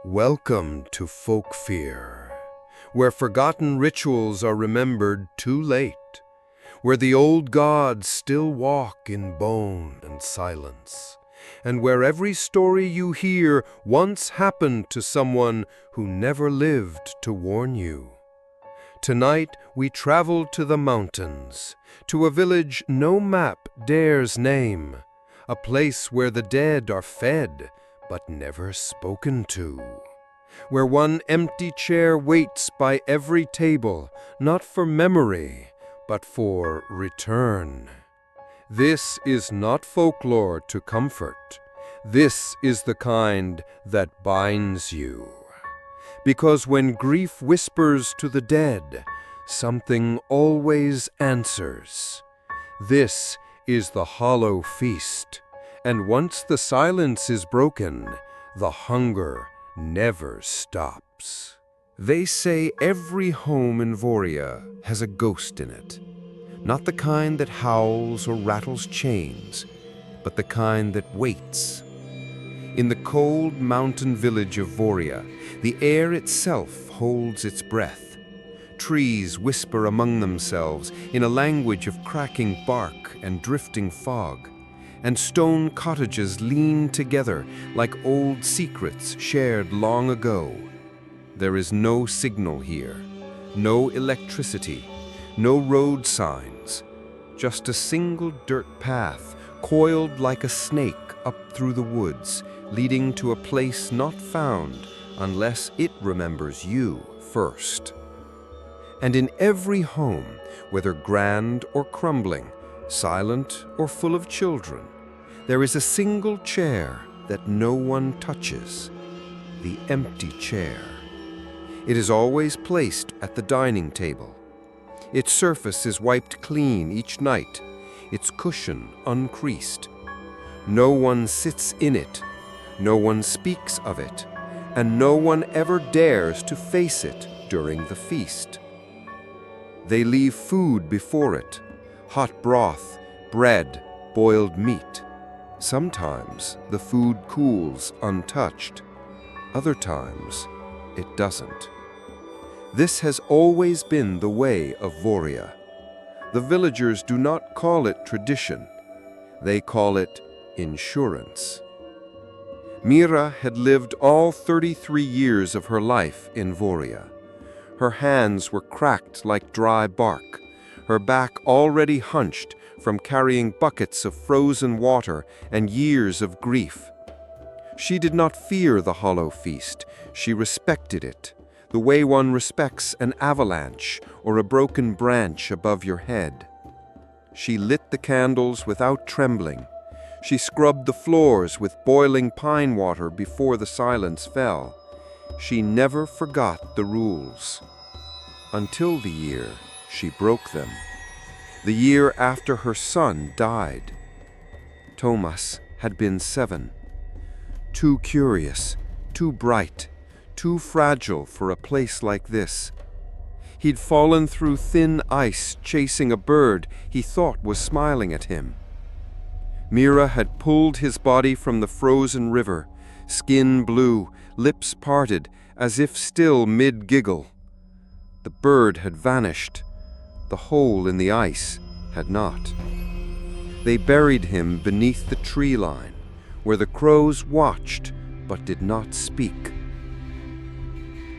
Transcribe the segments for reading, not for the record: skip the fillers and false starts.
Welcome to Folk Fear, where forgotten rituals are remembered too late, where the old gods still walk in bone and silence, and where every story you hear once happened to someone who never lived to warn you. Tonight we travel to the mountains, to a village no map dares name, a place where the dead are fed but never spoken to, where one empty chair waits by every table, not for memory, but for return. This is not folklore to comfort. This is the kind that binds you. Because when grief whispers to the dead, something always answers. This is the hollow feast. And once the silence is broken, the hunger never stops. They say every home in Voria has a ghost in it. Not the kind that howls or rattles chains, but the kind that waits. In the cold mountain village of Voria, the air itself holds its breath. Trees whisper among themselves in a language of cracking bark and drifting fog. And stone cottages lean together like old secrets shared long ago. There is no signal here, no electricity, no road signs, just a single dirt path coiled like a snake up through the woods, leading to a place not found unless it remembers you first. And in every home, whether grand or crumbling, silent or full of children, there is a single chair that no one touches, the empty chair. It is always placed at the dining table. Its surface is wiped clean each night, its cushion uncreased. No one sits in it, no one speaks of it, and no one ever dares to face it during the feast. They leave food before it, hot broth, bread, boiled meat. Sometimes the food cools untouched, other times it doesn't. This has always been the way of Voria. The villagers do not call it tradition, they call it insurance. Mira had lived all 33 years of her life in Voria. Her hands were cracked like dry bark, her back already hunched from carrying buckets of frozen water and years of grief. She did not fear the hollow feast, she respected it, the way one respects an avalanche or a broken branch above your head. She lit the candles without trembling. She scrubbed the floors with boiling pine water before the silence fell. She never forgot the rules. Until the year she broke them. The year after her son died. Thomas had been 7. Too curious, too bright, too fragile for a place like this. He'd fallen through thin ice chasing a bird he thought was smiling at him. Mira had pulled his body from the frozen river, skin blue, lips parted, as if still mid-giggle. The bird had vanished. The hole in the ice had not. They buried him beneath the tree line, where the crows watched but did not speak.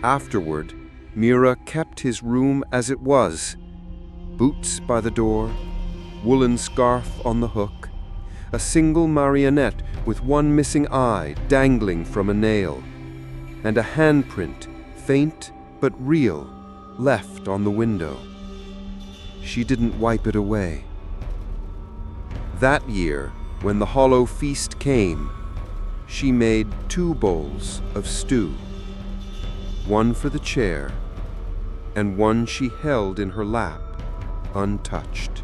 Afterward, Mira kept his room as it was, boots by the door, woolen scarf on the hook, a single marionette with one missing eye dangling from a nail, and a handprint, faint but real, left on the window. She didn't wipe it away. That year, when the hollow feast came, she made 2 bowls of stew, one for the chair, and one she held in her lap, untouched.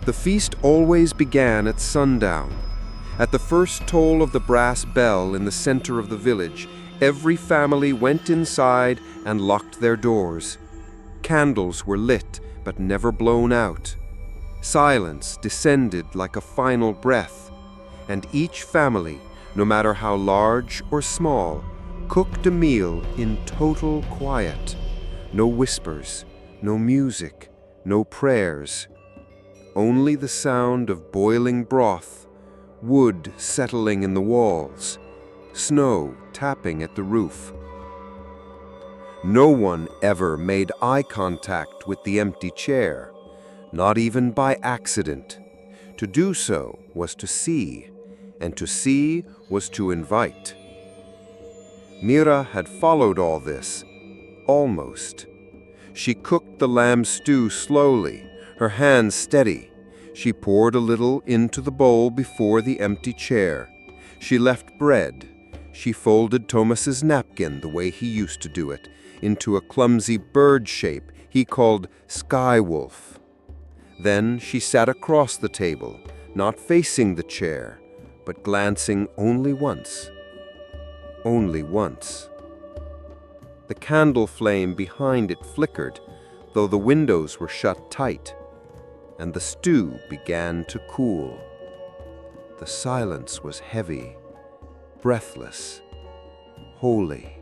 The feast always began at sundown. At the first toll of the brass bell in the center of the village, every family went inside and locked their doors. Candles were lit, but never blown out. Silence descended like a final breath, and each family, no matter how large or small, cooked a meal in total quiet. No whispers, no music, no prayers. Only the sound of boiling broth, wood settling in the walls, snow tapping at the roof. No one ever made eye contact with the empty chair, not even by accident. To do so was to see, and to see was to invite. Mira had followed all this, almost. She cooked the lamb stew slowly, her hands steady. She poured a little into the bowl before the empty chair. She left bread. She folded Thomas's napkin the way he used to do it, into a clumsy bird shape he called sky wolf. Then she sat across the table, not facing the chair, but glancing only once. Only once. The candle flame behind it flickered, though the windows were shut tight, and the stew began to cool. The silence was heavy, breathless, holy.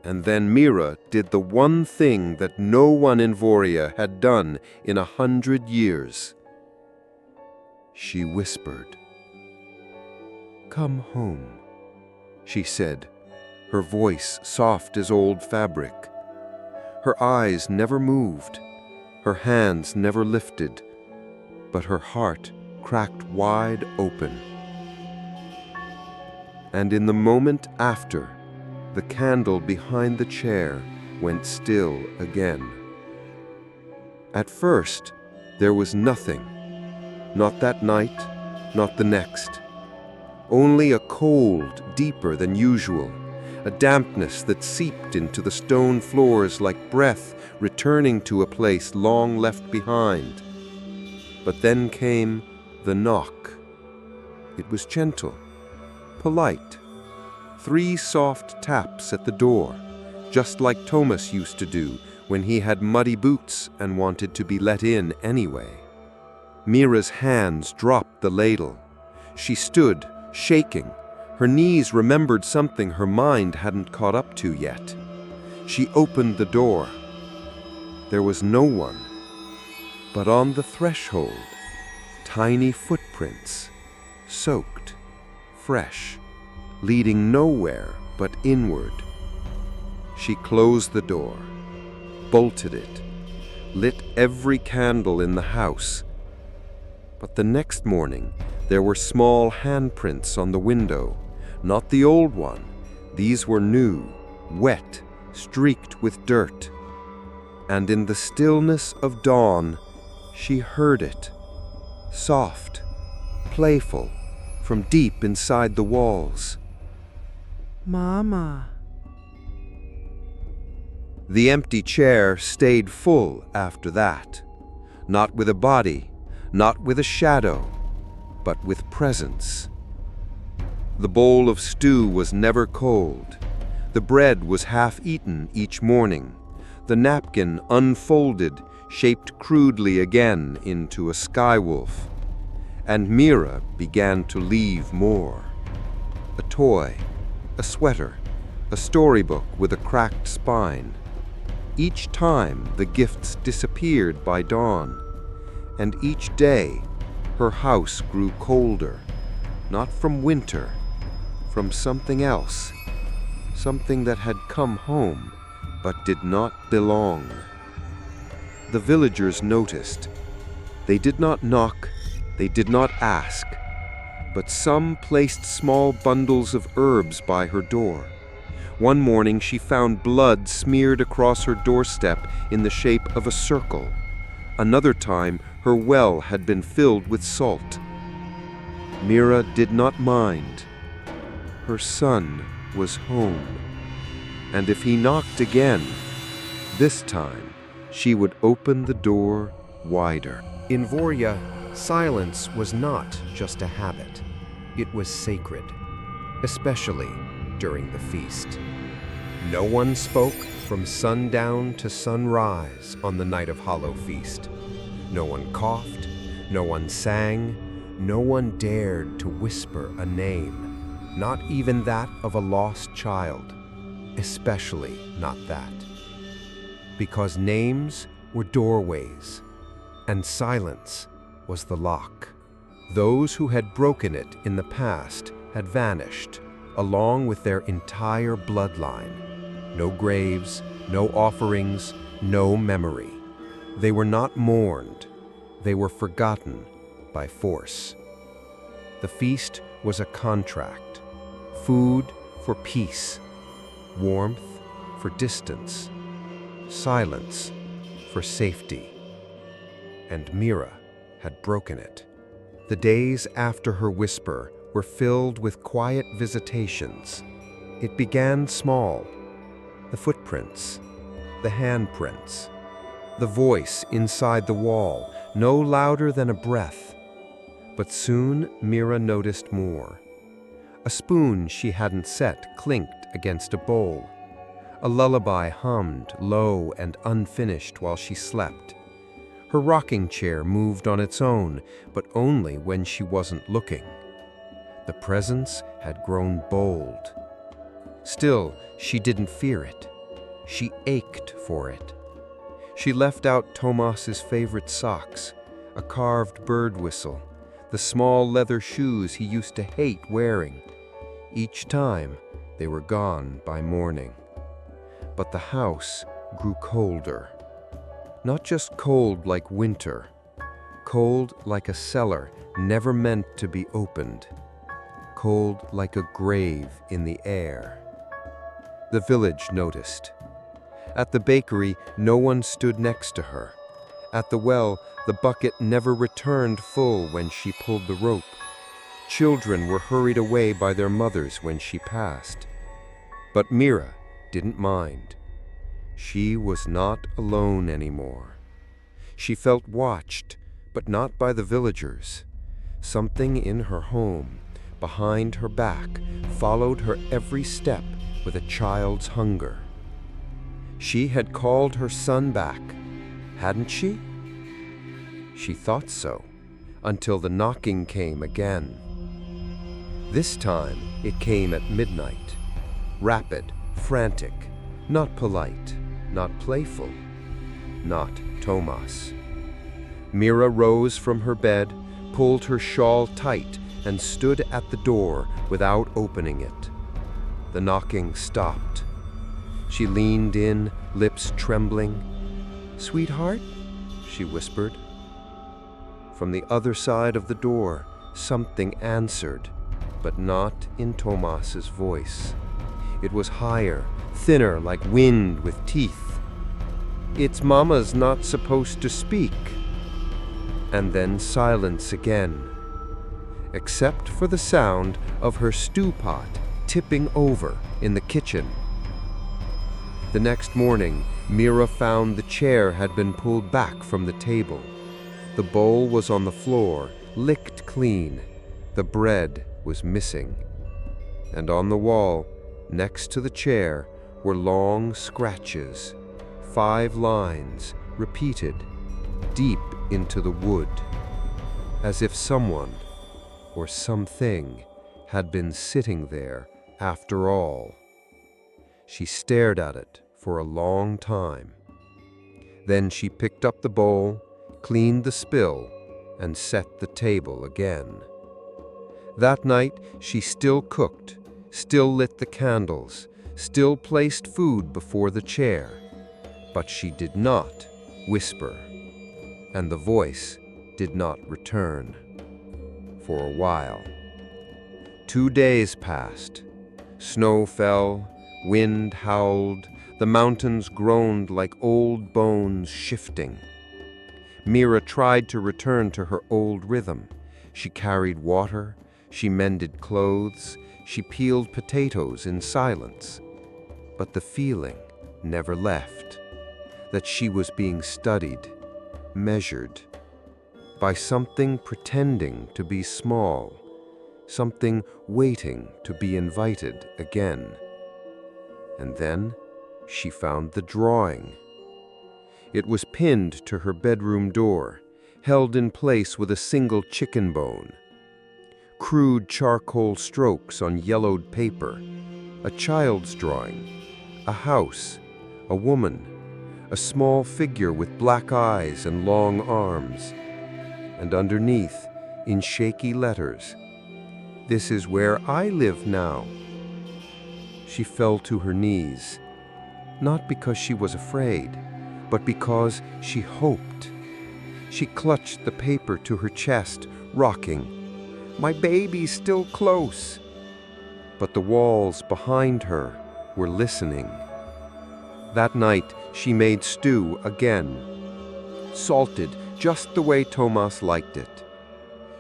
And then Mira did the one thing that no one in Voria had done in 100 years. She whispered. "Come home," she said, her voice soft as old fabric. Her eyes never moved, her hands never lifted, but her heart cracked wide open. And in the moment after, the candle behind the chair went still again. At first, there was nothing. Not that night, not the next. Only a cold deeper than usual, a dampness that seeped into the stone floors like breath returning to a place long left behind. But then came the knock. It was gentle, polite. 3 soft taps at the door, just like Thomas used to do when he had muddy boots and wanted to be let in anyway. Mira's hands dropped the ladle. She stood, shaking. Her knees remembered something her mind hadn't caught up to yet. She opened the door. There was no one. But on the threshold, tiny footprints, soaked, fresh, leading nowhere but inward. She closed the door, bolted it, lit every candle in the house. But the next morning, there were small handprints on the window, not the old one. These were new, wet, streaked with dirt. And in the stillness of dawn, she heard it, soft, playful, from deep inside the walls. "Mama." The empty chair stayed full after that, not with a body, not with a shadow, but with presence. The bowl of stew was never cold. The bread was half-eaten each morning. The napkin unfolded, shaped crudely again into a sky wolf. And Mira began to leave more. A toy, a sweater, a storybook with a cracked spine. Each time the gifts disappeared by dawn, and each day her house grew colder, not from winter, from something else, something that had come home but did not belong. The villagers noticed. They did not knock, they did not ask, but some placed small bundles of herbs by her door. One morning she found blood smeared across her doorstep in the shape of a circle. Another time her well had been filled with salt. Mira did not mind. Her son was home. And if he knocked again, this time she would open the door wider. In Voria, silence was not just a habit. It was sacred, especially during the feast. No one spoke from sundown to sunrise on the night of Hollow Feast. No one coughed, no one sang, no one dared to whisper a name. not even that of a lost child, especially not that. Because names were doorways, and silence was the lock. Those who had broken it in the past had vanished, along with their entire bloodline. No graves, no offerings, no memory. They were not mourned, they were forgotten by force. The feast was a contract, food for peace, warmth for distance, silence for safety. And Mira had broken it. The days after her whisper were filled with quiet visitations. It began small. The footprints, the handprints, the voice inside the wall, no louder than a breath. But soon Mira noticed more. A spoon she hadn't set clinked against a bowl. A lullaby hummed low and unfinished while she slept. Her rocking chair moved on its own, but only when she wasn't looking. The presence had grown bold. Still, she didn't fear it. She ached for it. She left out Tomas's favorite socks, a carved bird whistle, the small leather shoes he used to hate wearing. Each time, they were gone by morning. But the house grew colder. Not just cold like winter, cold like a cellar never meant to be opened, cold like a grave in the air. The village noticed. At the bakery, no one stood next to her. At the well, the bucket never returned full when she pulled the rope. Children were hurried away by their mothers when she passed. But Mira didn't mind. She was not alone anymore. She felt watched, but not by the villagers. Something in her home, behind her back, followed her every step with a child's hunger. She had called her son back, hadn't she? She thought so, until the knocking came again. This time it came at midnight, rapid, frantic, not polite, not playful, not Tomas. Mira rose from her bed, pulled her shawl tight, and stood at the door without opening it. The knocking stopped. She leaned in, lips trembling. "Sweetheart?" she whispered. From the other side of the door, something answered, but not in Tomas's voice. It was higher, thinner, like wind with teeth. "It's Mama's not supposed to speak." And then silence again, except for the sound of her stew pot tipping over in the kitchen. The next morning, Mira found the chair had been pulled back from the table. The bowl was on the floor, licked clean. The bread was missing. And on the wall, next to the chair, were long scratches, 5 lines, repeated, deep into the wood, as if someone or something had been sitting there after all. She stared at it for a long time. Then she picked up the bowl, cleaned the spill, and set the table again. That night, she still cooked, still lit the candles, still placed food before the chair, but she did not whisper, and the voice did not return for a while. 2 days passed. Snow fell, wind howled, the mountains groaned like old bones shifting. Mira tried to return to her old rhythm. She carried water, she mended clothes, she peeled potatoes in silence. But the feeling never left, that she was being studied, measured, by something pretending to be small, something waiting to be invited again. And then she found the drawing. It was pinned to her bedroom door, held in place with a single chicken bone. crude charcoal strokes on yellowed paper, a child's drawing, a house, a woman, a small figure with black eyes and long arms, and underneath, in shaky letters, "This is where I live now." She fell to her knees, not because she was afraid, but because she hoped. She clutched the paper to her chest, rocking. "My baby's still close." But the walls behind her were listening. That night, she made stew again, salted just the way Tomas liked it.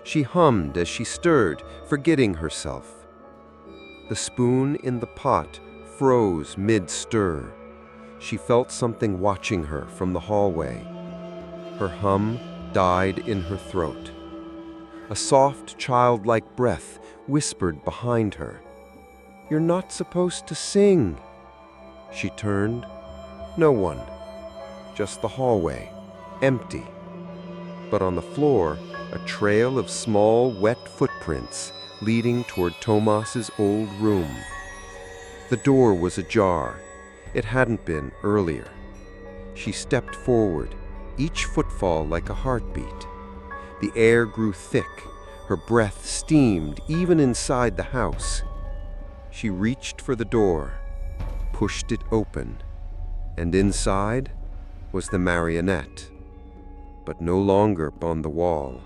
She hummed as she stirred, forgetting herself. The spoon in the pot froze mid-stir. She felt something watching her from the hallway. Her hum died in her throat. A soft, childlike breath whispered behind her, "You're not supposed to sing." She turned. No one. Just the hallway, empty. But on the floor, a trail of small, wet footprints leading toward Tomas's old room. The door was ajar. It hadn't been earlier. She stepped forward, each footfall like a heartbeat. The air grew thick. Her breath steamed even inside the house. She reached for the door, pushed it open, and inside was the marionette, but no longer on the wall.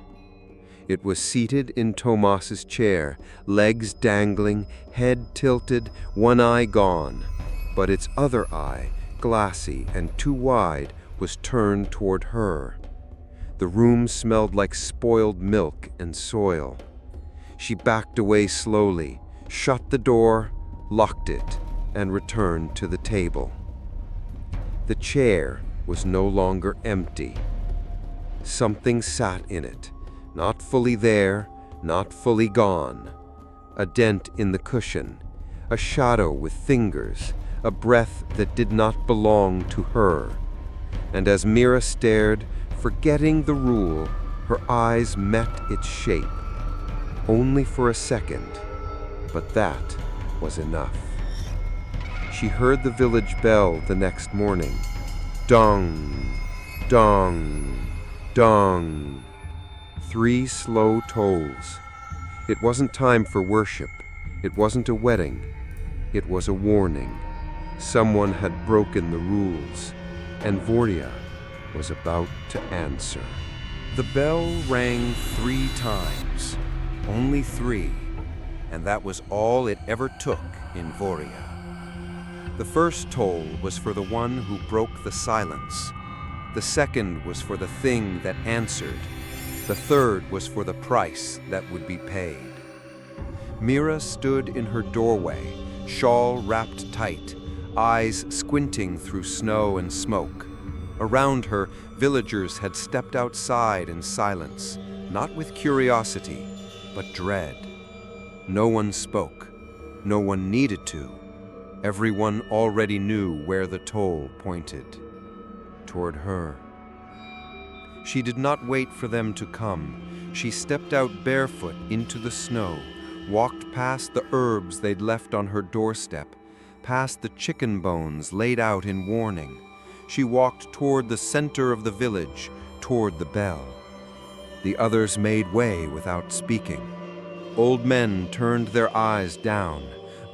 It was seated in Tomas's chair, legs dangling, head tilted, one eye gone, but its other eye, glassy and too wide, was turned toward her. The room smelled like spoiled milk and soil. She backed away slowly, shut the door, locked it, and returned to the table. The chair was no longer empty. Something sat in it, not fully there, not fully gone. A dent in the cushion, a shadow with fingers, a breath that did not belong to her. And as Mira stared, forgetting the rule, her eyes met its shape. Only for a second, but that was enough. She heard the village bell the next morning. Dong, dong, dong. 3 slow tolls. It wasn't time for worship. It wasn't a wedding. It was a warning. Someone had broken the rules, and Vorya was about to answer. The bell rang 3 times, only 3, and that was all it ever took in Vorya. The first toll was for the one who broke the silence. The second was for the thing that answered. The third was for the price that would be paid. Mira stood in her doorway, shawl wrapped tight, eyes squinting through snow and smoke. Around her, villagers had stepped outside in silence, not with curiosity, but dread. No one spoke. No one needed to. Everyone already knew where the toll pointed. Toward her. She did not wait for them to come. She stepped out barefoot into the snow, walked past the herbs they'd left on her doorstep, past the chicken bones laid out in warning. She walked toward the center of the village, toward the bell. The others made way without speaking. Old men turned their eyes down.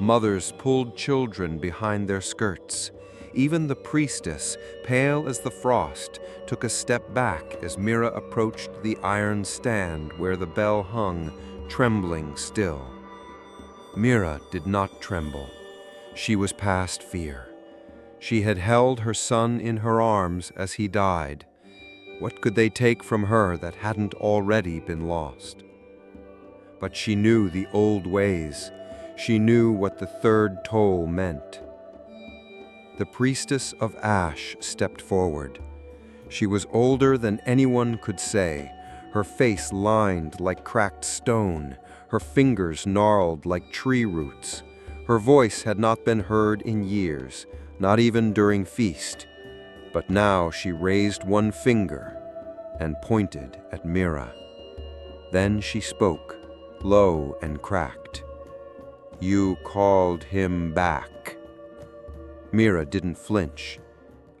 Mothers pulled children behind their skirts. Even the priestess, pale as the frost, took a step back as Mira approached the iron stand where the bell hung, trembling still. Mira did not tremble. She was past fear. She had held her son in her arms as he died. What could they take from her that hadn't already been lost? But she knew the old ways. She knew what the third toll meant. The priestess of Ash stepped forward. She was older than anyone could say, her face lined like cracked stone, her fingers gnarled like tree roots. Her voice had not been heard in years, not even during feast. But now she raised one finger and pointed at Mira. Then she spoke, low and cracked. "You called him back." Mira didn't flinch.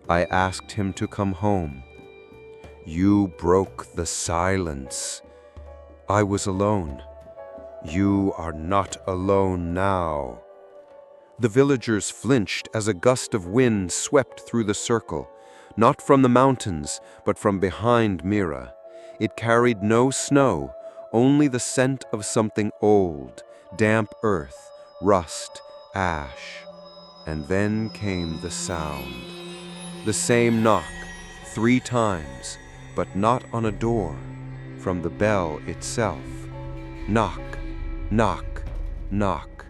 "I asked him to come home." "You broke the silence." "I was alone." "You are not alone now." The villagers flinched as a gust of wind swept through the circle, not from the mountains, but from behind Mira. It carried no snow, only the scent of something old, damp earth, rust, ash. And then came the sound. The same knock, 3 times, but not on a door, from the bell itself. Knock, knock, knock.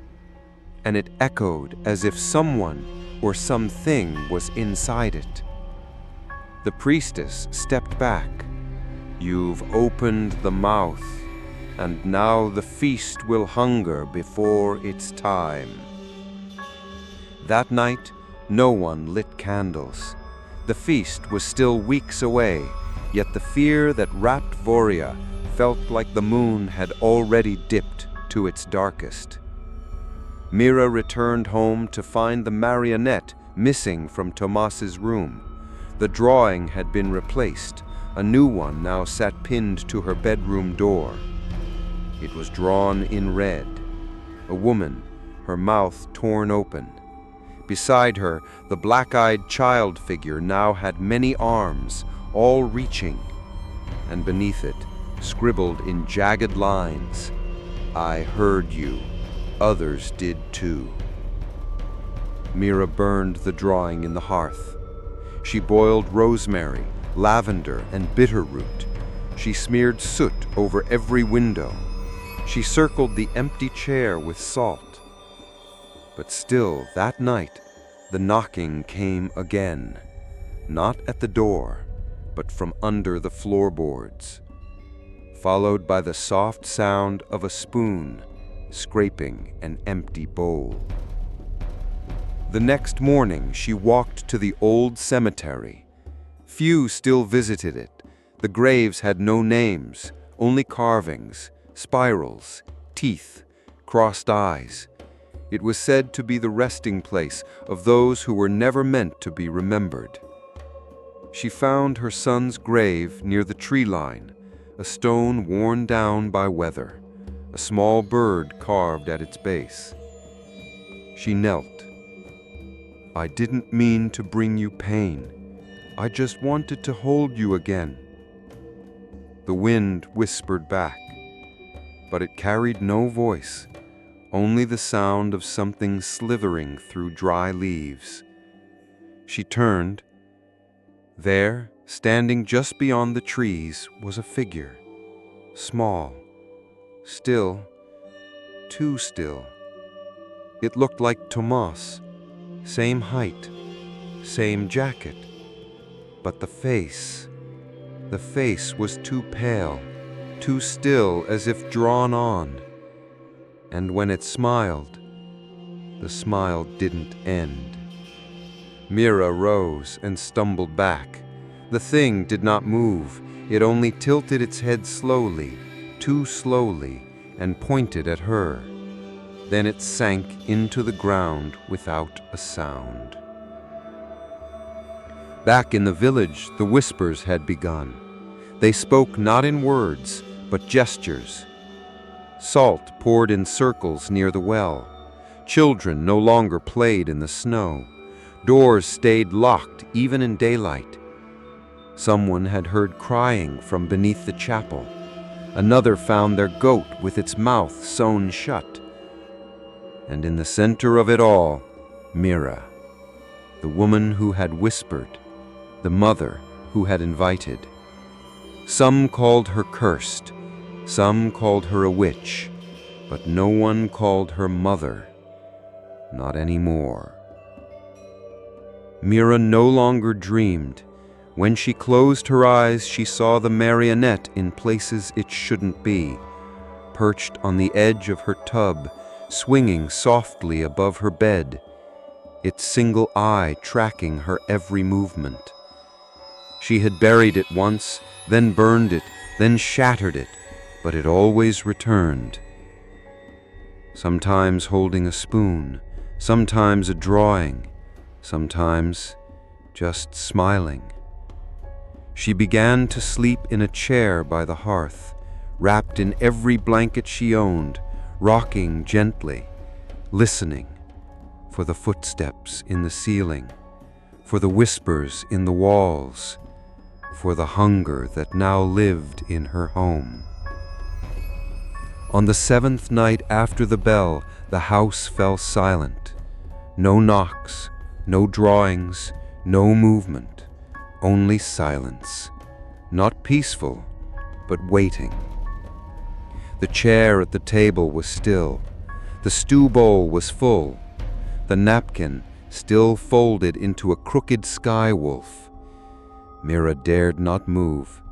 And it echoed as if someone or something was inside it. The priestess stepped back. "You've opened the mouth, and now the feast will hunger before its time." That night, no one lit candles. The feast was still weeks away, yet the fear that wrapped Voria felt like the moon had already dipped to its darkest. Mira returned home to find the marionette missing from Tomas's room. The drawing had been replaced. A new one now sat pinned to her bedroom door. It was drawn in red. A woman, her mouth torn open. Beside her, the black-eyed child figure now had many arms, all reaching. And beneath it, scribbled in jagged lines, "I heard you. Others did too." Mira burned the drawing in the hearth. She boiled rosemary, lavender, and bitter root. She smeared soot over every window. She circled the empty chair with salt. But still, that night, the knocking came again, not at the door, but from under the floorboards, followed by the soft sound of a spoon scraping an empty bowl. The next morning, she walked to the old cemetery. Few still visited it. The graves had no names, only carvings, spirals, teeth, crossed eyes. It was said to be the resting place of those who were never meant to be remembered. She found her son's grave near the tree line, a stone worn down by weather, a small bird carved at its base. She knelt. "I didn't mean to bring you pain. I just wanted to hold you again." The wind whispered back, but it carried no voice, only the sound of something slithering through dry leaves. She turned. There, standing just beyond the trees, was a figure, small, still, too still. It looked like Tomas, same height, same jacket, but the face was too pale, too still, as if drawn on. And when it smiled, the smile didn't end. Mira rose and stumbled back. The thing did not move. It only tilted its head slowly, too slowly, and pointed at her. Then it sank into the ground without a sound. Back in the village, the whispers had begun. They spoke not in words, but gestures. Salt poured in circles near the well. Children no longer played in the snow. Doors stayed locked even in daylight. Someone had heard crying from beneath the chapel. Another found their goat with its mouth sewn shut. And in the center of it all, Mira, the woman who had whispered, the mother who had invited. Some called her cursed, some called her a witch, but no one called her mother, not anymore. Mira no longer dreamed. When she closed her eyes, she saw the marionette in places it shouldn't be, perched on the edge of her tub, swinging softly above her bed, its single eye tracking her every movement. She had buried it once, then burned it, then shattered it, but it always returned, sometimes holding a spoon, sometimes a drawing, sometimes just smiling. She began to sleep in a chair by the hearth, wrapped in every blanket she owned, rocking gently, listening for the footsteps in the ceiling, for the whispers in the walls, for the hunger that now lived in her home. On the 7th night after the bell, the house fell silent. No knocks, no drawings, no movement, only silence. Not peaceful, but waiting. The chair at the table was still. The stew bowl was full. The napkin still folded into a crooked sky wolf. Mira dared not move.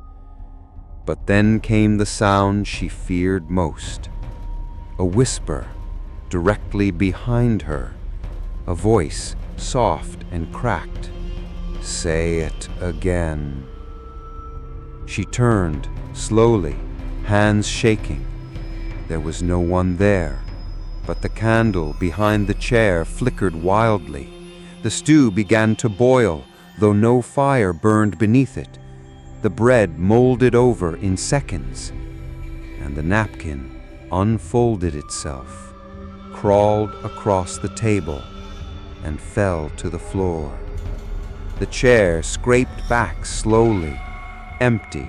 But then came the sound she feared most. A whisper directly behind her. A voice soft and cracked. "Say it again." She turned slowly, hands shaking. There was no one there, but the candle behind the chair flickered wildly. The stew began to boil, though no fire burned beneath it. The bread molded over in seconds, and the napkin unfolded itself, crawled across the table, and fell to the floor. The chair scraped back slowly, empty,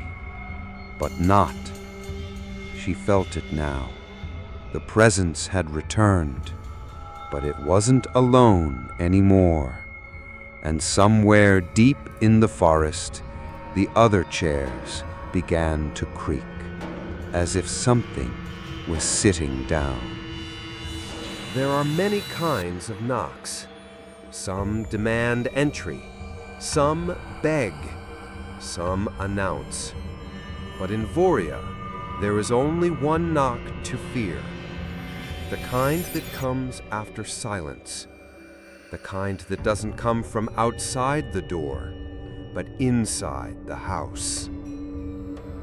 but not. She felt it now. The presence had returned, but it wasn't alone anymore. And somewhere deep in the forest, the other chairs began to creak, as if something was sitting down. There are many kinds of knocks. Some demand entry, some beg, some announce. But in Voria, there is only one knock to fear. The kind that comes after silence. The kind that doesn't come from outside the door, but inside the house.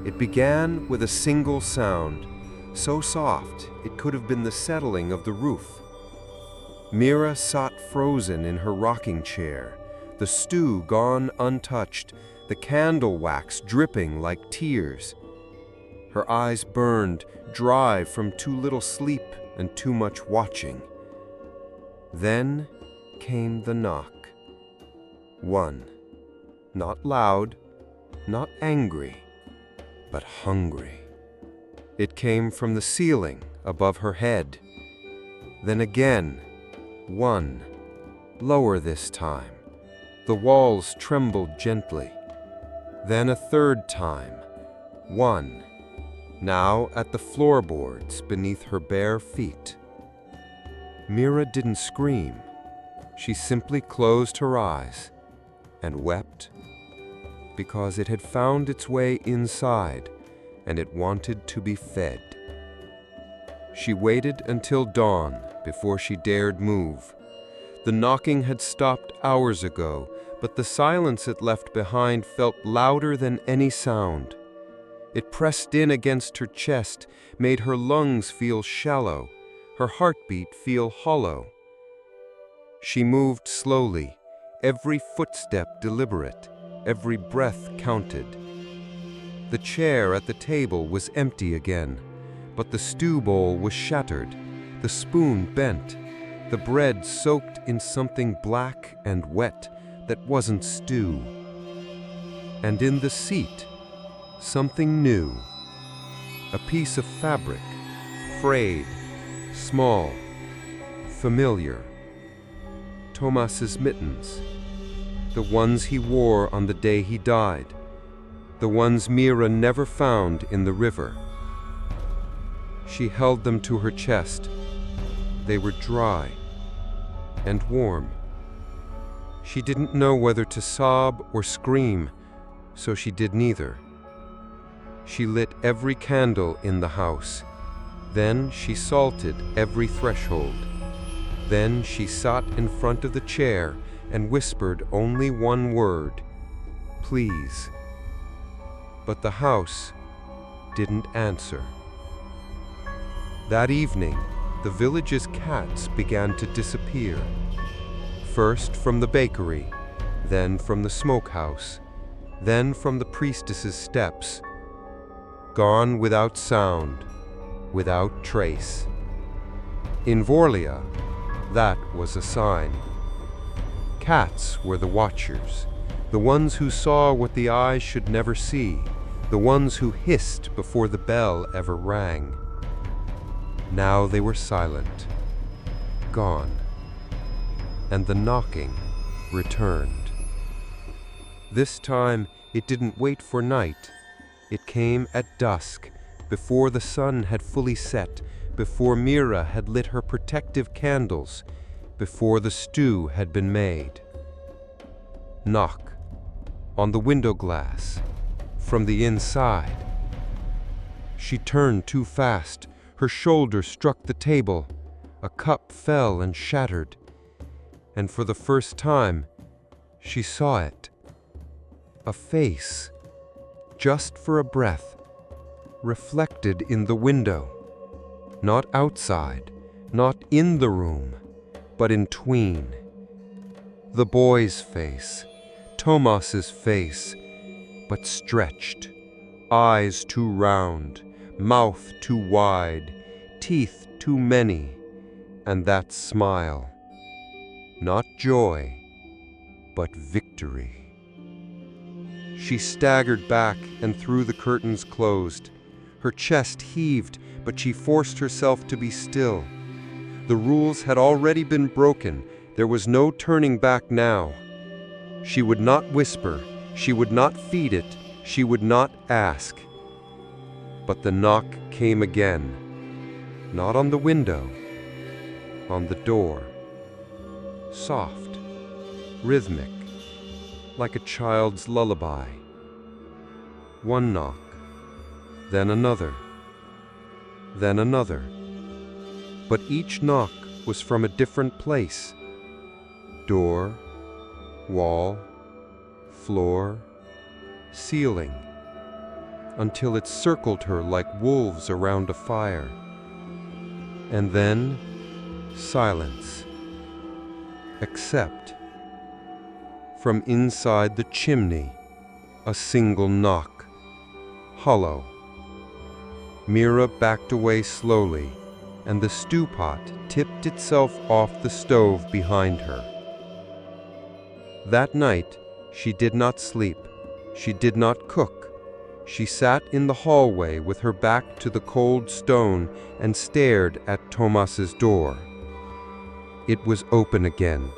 It began with a single sound, so soft it could have been the settling of the roof. Mira sat frozen in her rocking chair, the stew gone untouched, the candle wax dripping like tears. Her eyes burned, dry from too little sleep and too much watching. Then came the knock. One. Not loud, not angry, but hungry. It came from the ceiling above her head. Then again, one. Lower this time. The walls trembled gently. Then a third time. One. Now at the floorboards beneath her bare feet. Mira didn't scream. She simply closed her eyes and wept because it had found its way inside and it wanted to be fed. She waited until dawn before she dared move. The knocking had stopped hours ago, but the silence it left behind felt louder than any sound. It pressed in against her chest, made her lungs feel shallow, her heartbeat feel hollow. She moved slowly, every footstep deliberate, every breath counted. The chair at the table was empty again, but the stew bowl was shattered, the spoon bent, the bread soaked in something black and wet that wasn't stew. And in the seat, something new, a piece of fabric, frayed, small, familiar. Tomas's mittens, the ones he wore on the day he died, the ones Mira never found in the river. She held them to her chest. They were dry and warm. She didn't know whether to sob or scream, so she did neither. She lit every candle in the house. Then she salted every threshold. Then she sat in front of the chair and whispered only one word, "Please." But the house didn't answer. That evening, the village's cats began to disappear. First from the bakery, then from the smokehouse, then from the priestess's steps. Gone without sound, without trace. In Vorlia, that was a sign. Cats were the watchers, the ones who saw what the eye should never see, the ones who hissed before the bell ever rang. Now they were silent, gone, and the knocking returned. This time it didn't wait for night. It came at dusk, before the sun had fully set, before Mira had lit her protective candles, before the stew had been made. Knock on the window glass from the inside. She turned too fast. Her shoulder struck the table. A cup fell and shattered. And for the first time, she saw it. A face, just for a breath, reflected in the window. Not outside, not in the room, but in tween. The boy's face, Tomas's face, but stretched, eyes too round, mouth too wide, teeth too many, and that smile, not joy, but victory. She staggered back and threw the curtains closed. Her chest heaved, but she forced herself to be still. The rules had already been broken. There was no turning back now. She would not whisper. She would not feed it. She would not ask. But the knock came again. Not on the window, on the door. Soft, rhythmic, like a child's lullaby. One knock, then another, then another. But each knock was from a different place. Door, wall, floor, ceiling, until it circled her like wolves around a fire. And then silence, except from inside the chimney, a single knock, hollow. Mira backed away slowly, and the stew pot tipped itself off the stove behind her. That night, she did not sleep. She did not cook. She sat in the hallway with her back to the cold stone and stared at Tomas's door. It was open again.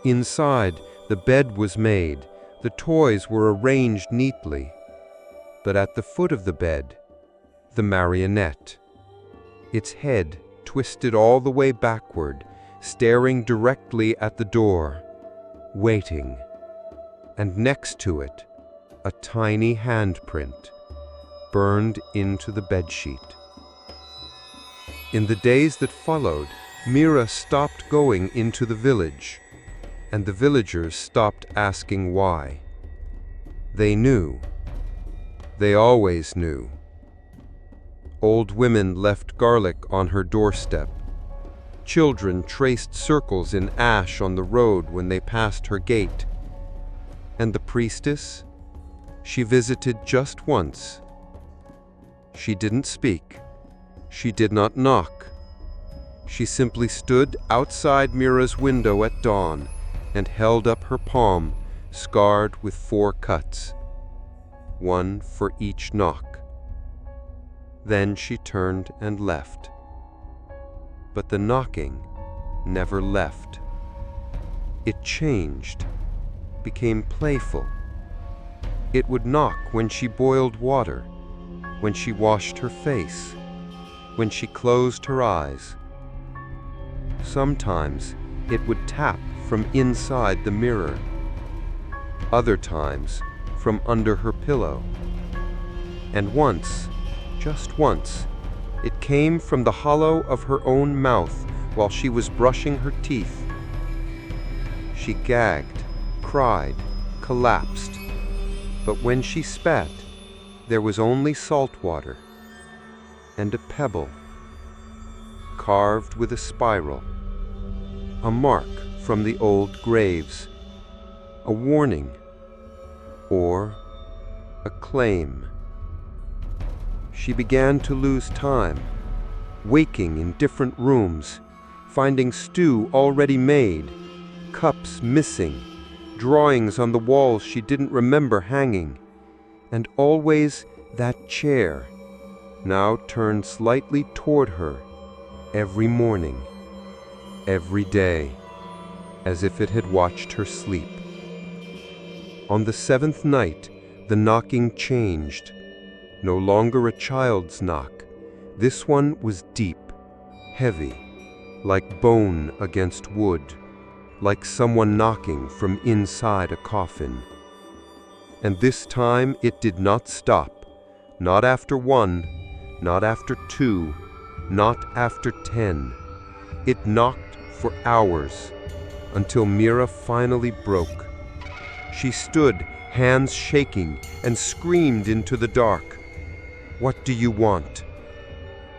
Inside, the bed was made. The toys were arranged neatly. But at the foot of the bed, the marionette. Its head twisted all the way backward, staring directly at the door, waiting. And next to it, a tiny handprint, burned into the bedsheet. In the days that followed, Mira stopped going into the village, and the villagers stopped asking why. They knew. They always knew. Old women left garlic on her doorstep. Children traced circles in ash on the road when they passed her gate. And the priestess? She visited just once. She didn't speak. She did not knock. She simply stood outside Mira's window at dawn and held up her palm, scarred with 4 cuts, one for each knock. Then she turned and left. But the knocking never left. It changed, became playful. It would knock when she boiled water, when she washed her face, when she closed her eyes. Sometimes it would tap from inside the mirror. Other times, from under her pillow. And once, just once, it came from the hollow of her own mouth while she was brushing her teeth. She gagged, cried, collapsed. But when she spat, there was only salt water and a pebble, carved with a spiral, a mark from the old graves, a warning, or a claim. She began to lose time, waking in different rooms, finding stew already made, cups missing, drawings on the walls she didn't remember hanging, and always that chair, now turned slightly toward her, every morning, every day, as if it had watched her sleep. On the 7th night, the knocking changed. No longer a child's knock. This one was deep, heavy, like bone against wood, like someone knocking from inside a coffin. And this time it did not stop, not after 1, not after 2, not after 10. It knocked for hours, until Mira finally broke. She stood, hands shaking, and screamed into the dark, "What do you want?"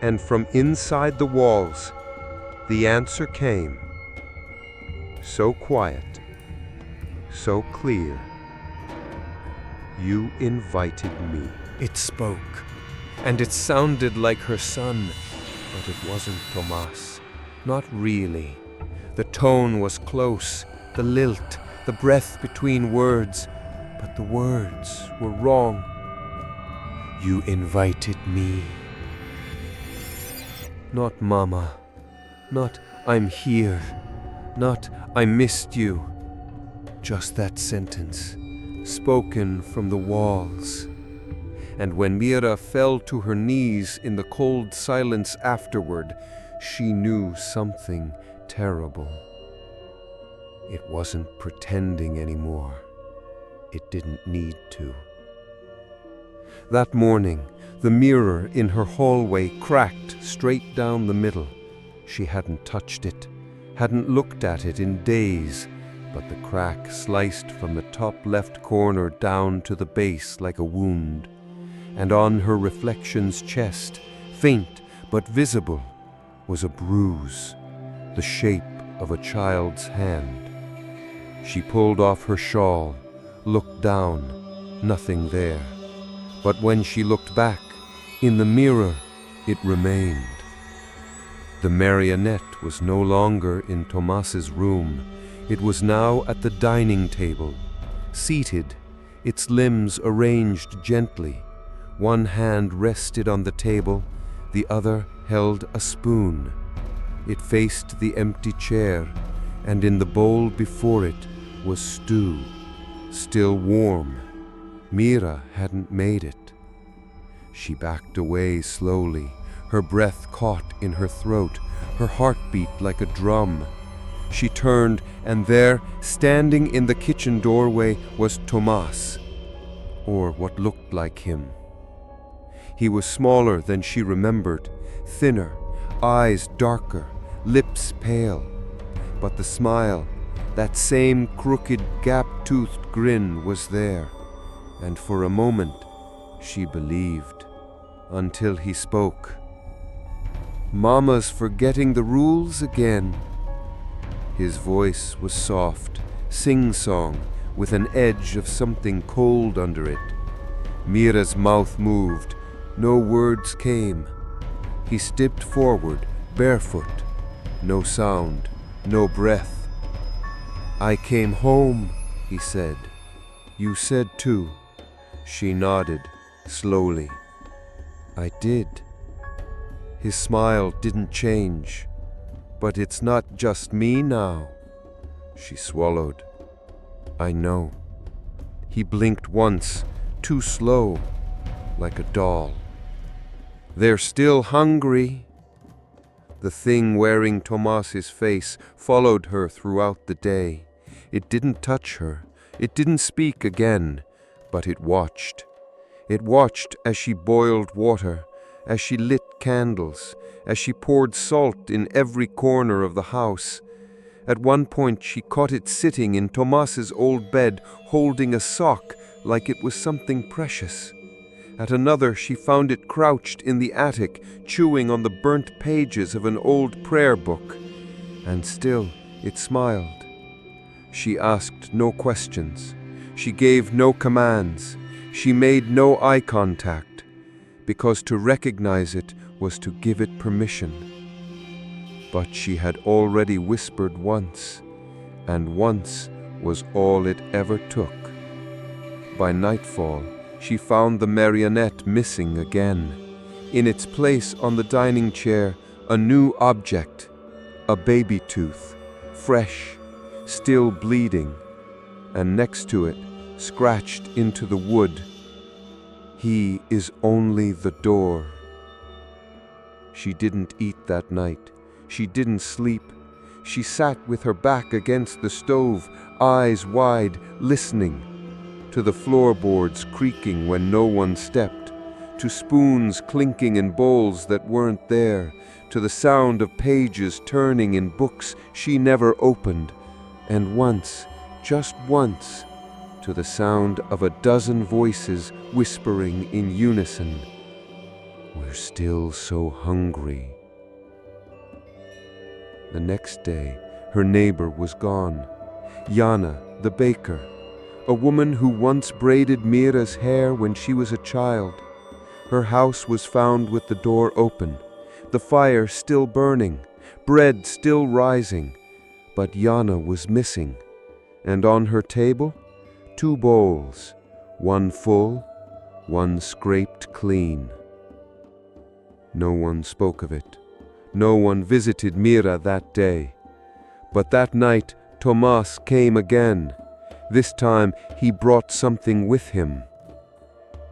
And from inside the walls, the answer came, so quiet, so clear. "You invited me." It spoke, and it sounded like her son, but it wasn't Tomas. Not really. The tone was close, the lilt, the breath between words, but the words were wrong. "You invited me." Not Mama, not "I'm here," not "I missed you." Just that sentence, spoken from the walls. And when Mira fell to her knees in the cold silence afterward, she knew something terrible. It wasn't pretending anymore. It didn't need to. That morning, the mirror in her hallway cracked straight down the middle. She hadn't touched it, hadn't looked at it in days, but the crack sliced from the top left corner down to the base like a wound. And on her reflection's chest, faint but visible, was a bruise, the shape of a child's hand. She pulled off her shawl, looked down, nothing there. But when she looked back, in the mirror, it remained. The marionette was no longer in Tomas's room. It was now at the dining table, seated, its limbs arranged gently. One hand rested on the table, the other held a spoon. It faced the empty chair, and in the bowl before it was stew, still warm. Mira hadn't made it. She backed away slowly, her breath caught in her throat, her heartbeat like a drum. She turned, and there, standing in the kitchen doorway, was Tomas, or what looked like him. He was smaller than she remembered, thinner, eyes darker, lips pale. But the smile, that same crooked, gap-toothed grin was there, and for a moment she believed, until he spoke. "Mama's forgetting the rules again." His voice was soft, sing-song, with an edge of something cold under it. Mira's mouth moved. No words came. He stepped forward, barefoot. No sound, no breath. "I came home," he said. "You said too." She nodded, slowly. "I did." His smile didn't change. "But it's not just me now." She swallowed. "I know." He blinked once, too slow, like a doll. "They're still hungry." The thing wearing Tomas's face followed her throughout the day. It didn't touch her. It didn't speak again, but it watched. It watched as she boiled water, as she lit candles, as she poured salt in every corner of the house. At one point she caught it sitting in Tomas's old bed, holding a sock like it was something precious. At another, she found it crouched in the attic, chewing on the burnt pages of an old prayer book. And still, it smiled. She asked no questions. She gave no commands. She made no eye contact, because to recognize it was to give it permission. But she had already whispered once, and once was all it ever took. By nightfall, she found the marionette missing again. In its place on the dining chair, a new object, a baby tooth, fresh, still bleeding, and next to it, scratched into the wood, "He is only the door." She didn't eat that night. She didn't sleep. She sat with her back against the stove, eyes wide, listening to the floorboards creaking when no one stepped, to spoons clinking in bowls that weren't there, to the sound of pages turning in books she never opened, and once, just once, to the sound of a dozen voices whispering in unison, "We're still so hungry." The next day, her neighbor was gone. Jana, the baker, a woman who once braided Mira's hair when she was a child. Her house was found with the door open, the fire still burning, bread still rising, but Jana was missing. And on her table, 2 bowls, one full, one scraped clean. No one spoke of it. No one visited Mira that day. But that night, Tomas came again. This time, he brought something with him.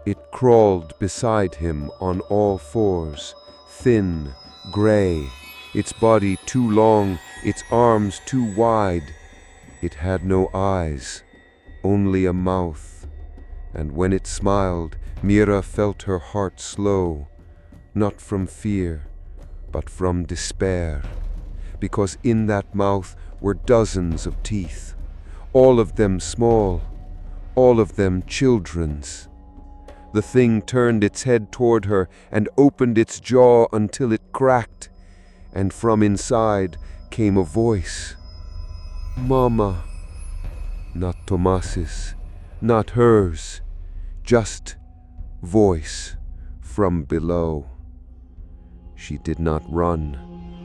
It crawled beside him on all fours, thin, gray, its body too long, its arms too wide. It had no eyes, only a mouth. And when it smiled, Mira felt her heart slow, not from fear, but from despair, because in that mouth were dozens of teeth, all of them small, all of them children's. The thing turned its head toward her and opened its jaw until it cracked, and from inside came a voice. "Mama." Not Tomas's, not hers, just voice from below. She did not run.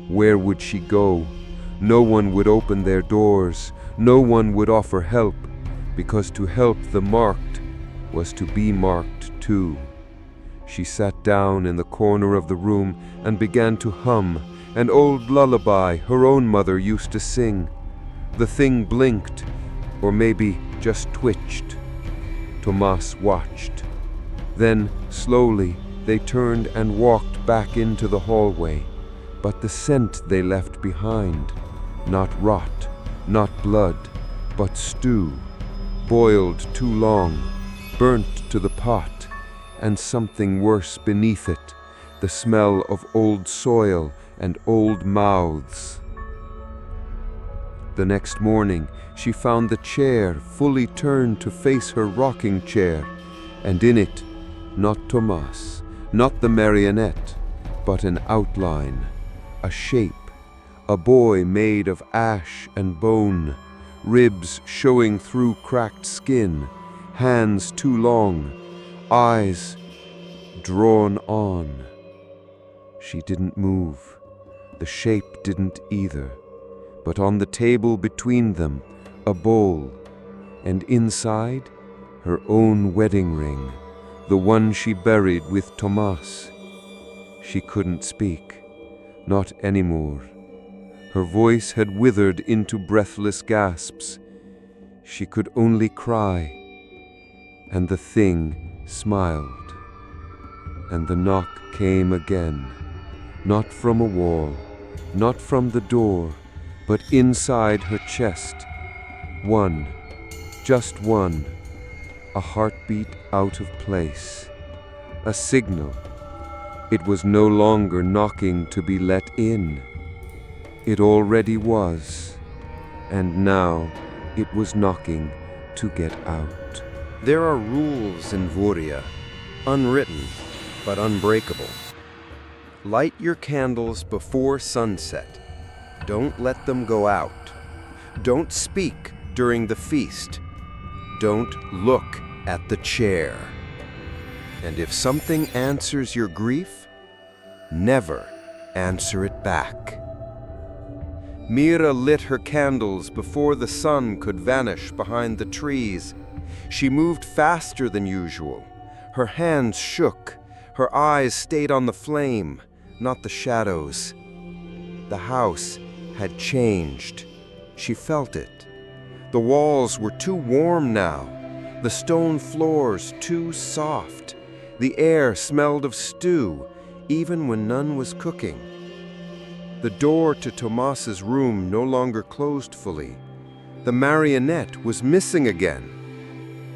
Where would she go? No one would open their doors. No one would offer help, because to help the marked was to be marked too. She sat down in the corner of the room and began to hum an old lullaby her own mother used to sing. The thing blinked, or maybe just twitched. Tomas watched. Then, slowly, they turned and walked back into the hallway, but the scent they left behind, not rot, not blood, but stew, boiled too long, burnt to the pot, and something worse beneath it, the smell of old soil and old mouths. The next morning, she found the chair fully turned to face her rocking chair, and in it, not Tomas, not the marionette, but an outline, a shape, a boy made of ash and bone, ribs showing through cracked skin, hands too long, eyes drawn on. She didn't move. The shape didn't either. But on the table between them, a bowl, and inside, her own wedding ring, the one she buried with Tomas. She couldn't speak, not anymore. Her voice had withered into breathless gasps. She could only cry. And the thing smiled. And the knock came again, not from a wall, not from the door, but inside her chest. One, just one, a heartbeat out of place, a signal. It was no longer knocking to be let in. It already was, and now it was knocking to get out. There are rules in Voria, unwritten, but unbreakable. Light your candles before sunset. Don't let them go out. Don't speak during the feast. Don't look at the chair. And if something answers your grief, never answer it back. Mira lit her candles before the sun could vanish behind the trees. She moved faster than usual. Her hands shook. Her eyes stayed on the flame, not the shadows. The house had changed. She felt it. The walls were too warm now, the stone floors too soft. The air smelled of stew, even when none was cooking. The door to Tomas's room no longer closed fully. The marionette was missing again.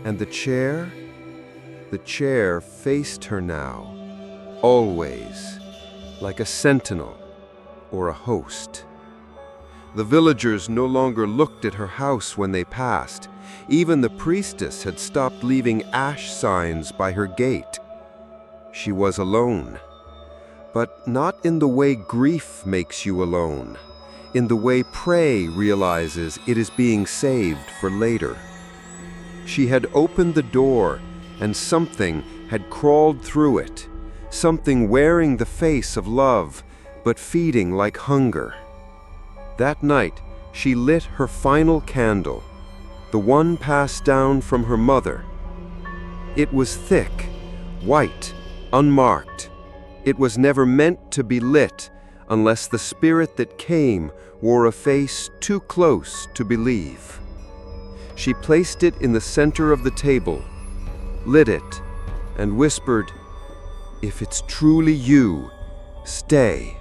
And the chair faced her now, always, like a sentinel or a host. The villagers no longer looked at her house when they passed. Even the priestess had stopped leaving ash signs by her gate. She was alone. But not in the way grief makes you alone, in the way prey realizes it is being saved for later. She had opened the door, and something had crawled through it, something wearing the face of love, but feeding like hunger. That night, she lit her final candle, the one passed down from her mother. It was thick, white, unmarked. It was never meant to be lit unless the spirit that came wore a face too close to believe. She placed it in the center of the table, lit it, and whispered, "If it's truly you, stay."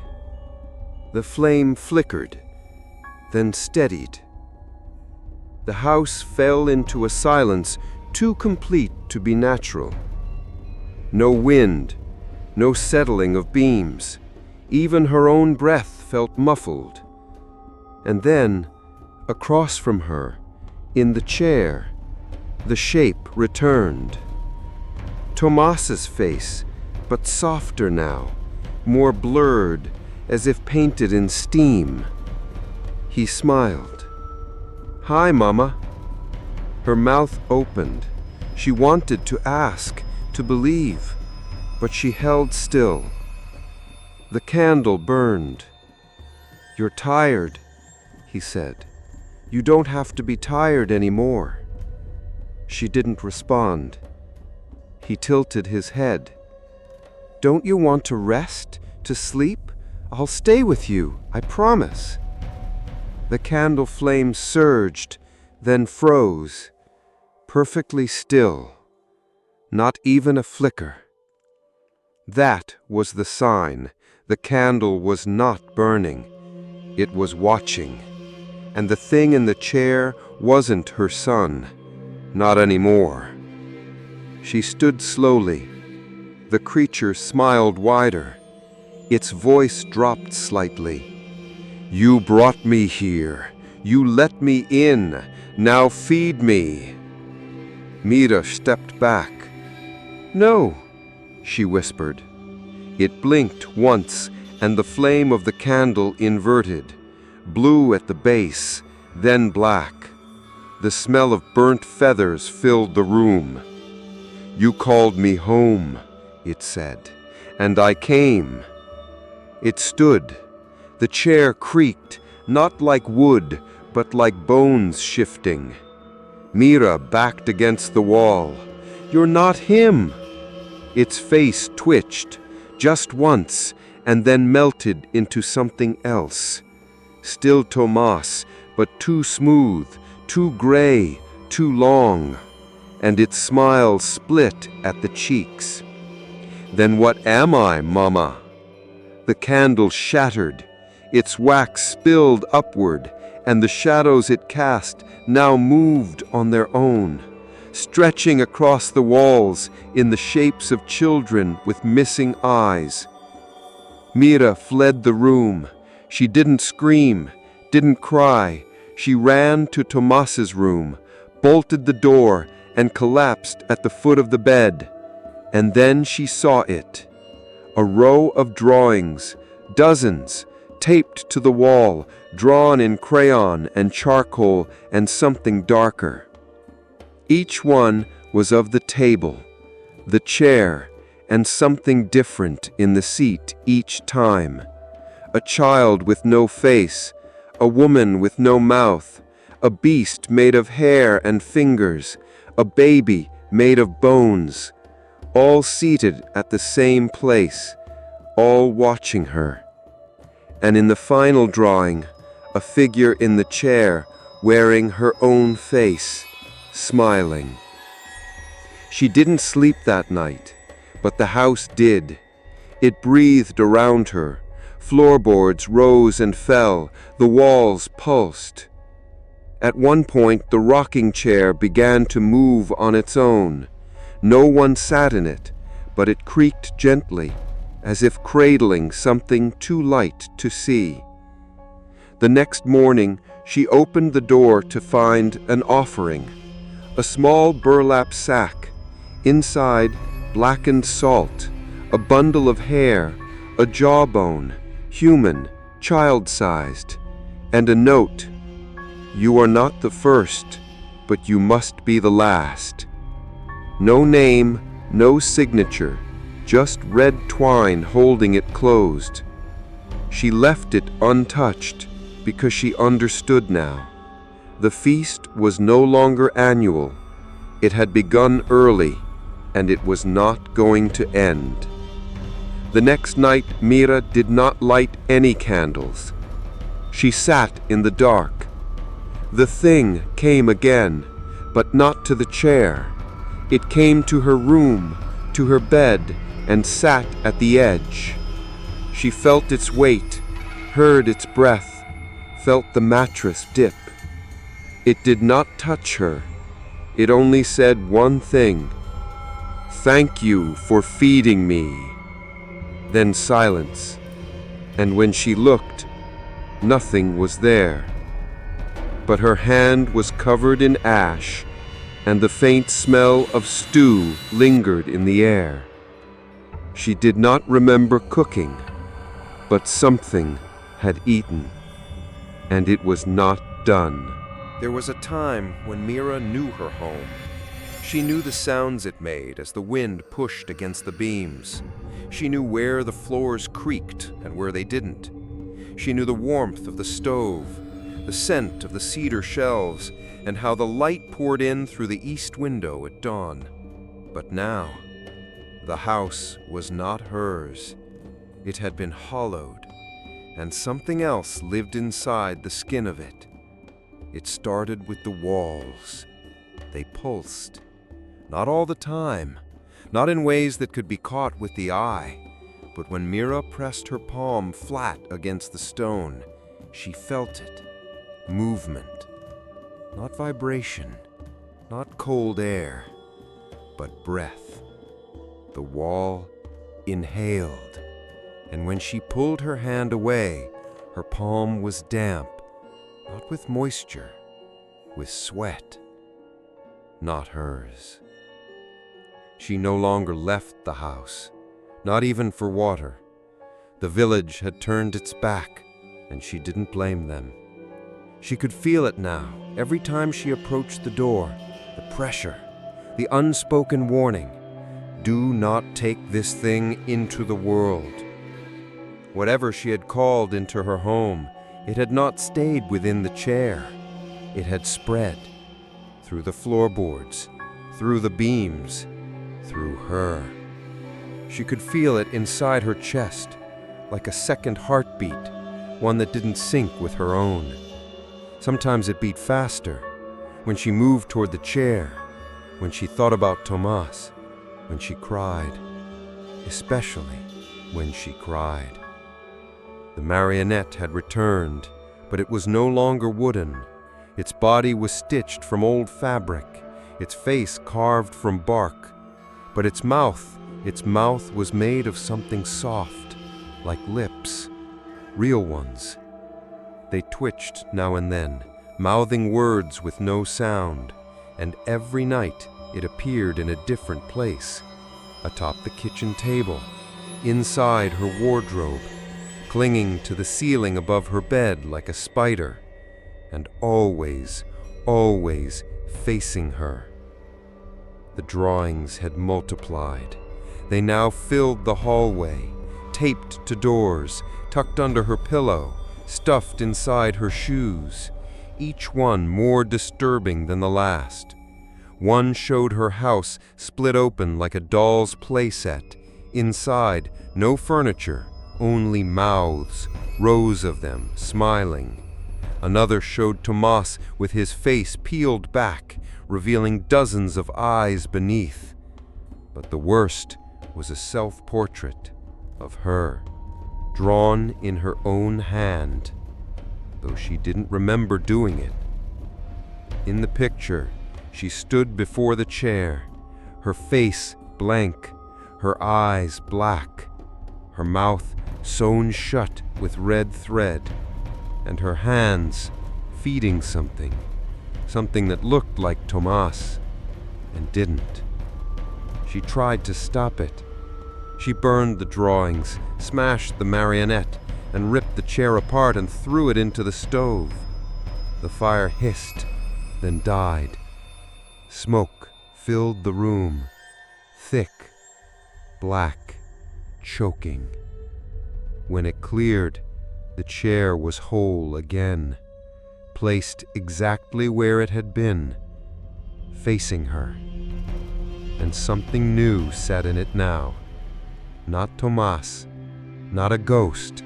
The flame flickered, then steadied. The house fell into a silence too complete to be natural. No wind, no settling of beams. Even her own breath felt muffled. And then, across from her, in the chair, the shape returned. Tomas's face, but softer now, more blurred, as if painted in steam. He smiled. "Hi, Mama." Her mouth opened. She wanted to ask, to believe, but she held still. The candle burned. "You're tired," he said. "You don't have to be tired anymore." She didn't respond. He tilted his head. "Don't you want to rest, to sleep? I'll stay with you, I promise." The candle flame surged, then froze, perfectly still, not even a flicker. That was the sign. The candle was not burning. It was watching. And the thing in the chair wasn't her son. Not anymore. She stood slowly. The creature smiled wider. Its voice dropped slightly. "You brought me here. You let me in. Now feed me." Mira stepped back. "No," she whispered. It blinked once, and the flame of the candle inverted, blue at the base, then black. The smell of burnt feathers filled the room. "You called me home," it said, "and I came." It stood. The chair creaked, not like wood, but like bones shifting. Mira backed against the wall. "You're not him!" Its face twitched, just once, and then melted into something else. Still Tomas, but too smooth, too gray, too long. And its smile split at the cheeks. "Then what am I, Mama?" The candle shattered. Its wax spilled upward, and the shadows it cast now moved on their own, stretching across the walls in the shapes of children with missing eyes. Mira fled the room. She didn't scream, didn't cry. She ran to Tomas's room, bolted the door, and collapsed at the foot of the bed. And then she saw it. A row of drawings, dozens, taped to the wall, drawn in crayon and charcoal and something darker. Each one was of the table, the chair, and something different in the seat each time. A child with no face, a woman with no mouth, a beast made of hair and fingers, a baby made of bones, all seated at the same place, all watching her. And in the final drawing, a figure in the chair wearing her own face, smiling. She didn't sleep that night, but the house did. It breathed around her. Floorboards rose and fell, the walls pulsed. At one point, the rocking chair began to move on its own. No one sat in it, but it creaked gently, as if cradling something too light to see. The next morning, she opened the door to find an offering, a small burlap sack, inside blackened salt, a bundle of hair, a jawbone, human, child-sized, and a note. "You are not the first, but you must be the last." No name, no signature, just red twine holding it closed. She left it untouched because she understood now. The feast was no longer annual. It had begun early, and it was not going to end. The next night, Mira did not light any candles. She sat in the dark. The thing came again, but not to the chair. It came to her room, to her bed, and sat at the edge. She felt its weight, heard its breath, felt the mattress dip. It did not touch her. It only said one thing: "Thank you for feeding me." Then silence, and when she looked, nothing was there. But her hand was covered in ash, and the faint smell of stew lingered in the air. She did not remember cooking, but something had eaten, and it was not done. There was a time when Mira knew her home. She knew the sounds it made as the wind pushed against the beams. She knew where the floors creaked and where they didn't. She knew the warmth of the stove, the scent of the cedar shelves, and how the light poured in through the east window at dawn. But now, the house was not hers. It had been hollowed, and something else lived inside the skin of it. It started with the walls. They pulsed. Not all the time, not in ways that could be caught with the eye, but when Mira pressed her palm flat against the stone, she felt it. Movement. Not vibration, not cold air, but breath. The wall inhaled, and when she pulled her hand away, her palm was damp, not with moisture, with sweat. Not hers. She no longer left the house, not even for water. The village had turned its back, and she didn't blame them. She could feel it now, every time she approached the door, the pressure, the unspoken warning. Do not take this thing into the world. Whatever she had called into her home, it had not stayed within the chair. It had spread through the floorboards, through the beams, through her. She could feel it inside her chest, like a second heartbeat, one that didn't sync with her own. Sometimes it beat faster, when she moved toward the chair, when she thought about Tomas, when she cried, especially when she cried. The marionette had returned, but it was no longer wooden. Its body was stitched from old fabric, its face carved from bark, but its mouth was made of something soft, like lips, real ones. They twitched now and then, mouthing words with no sound, and every night it appeared in a different place, atop the kitchen table, inside her wardrobe, clinging to the ceiling above her bed like a spider, and always, always facing her. The drawings had multiplied. They now filled the hallway, taped to doors, tucked under her pillow, stuffed inside her shoes, each one more disturbing than the last. One showed her house split open like a doll's playset. Inside, no furniture, only mouths, rows of them, smiling. Another showed Tomas with his face peeled back, revealing dozens of eyes beneath. But the worst was a self-portrait of her, drawn in her own hand, though she didn't remember doing it. In the picture, she stood before the chair, her face blank, her eyes black, her mouth sewn shut with red thread, and her hands feeding something that looked like Tomas, and didn't. She tried to stop it. She burned the drawings, smashed the marionette, and ripped the chair apart and threw it into the stove. The fire hissed, then died. Smoke filled the room, thick, black, choking. When it cleared, the chair was whole again, placed exactly where it had been, facing her. And something new sat in it now. Not Tomas, not a ghost,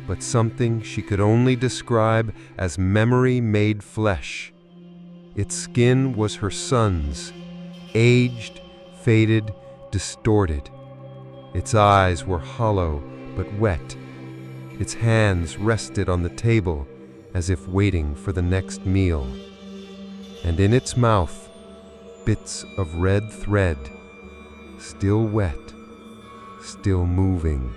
but something she could only describe as memory made flesh. Its skin was her son's, aged, faded, distorted. Its eyes were hollow but wet. Its hands rested on the table as if waiting for the next meal. And in its mouth, bits of red thread, still wet, still moving.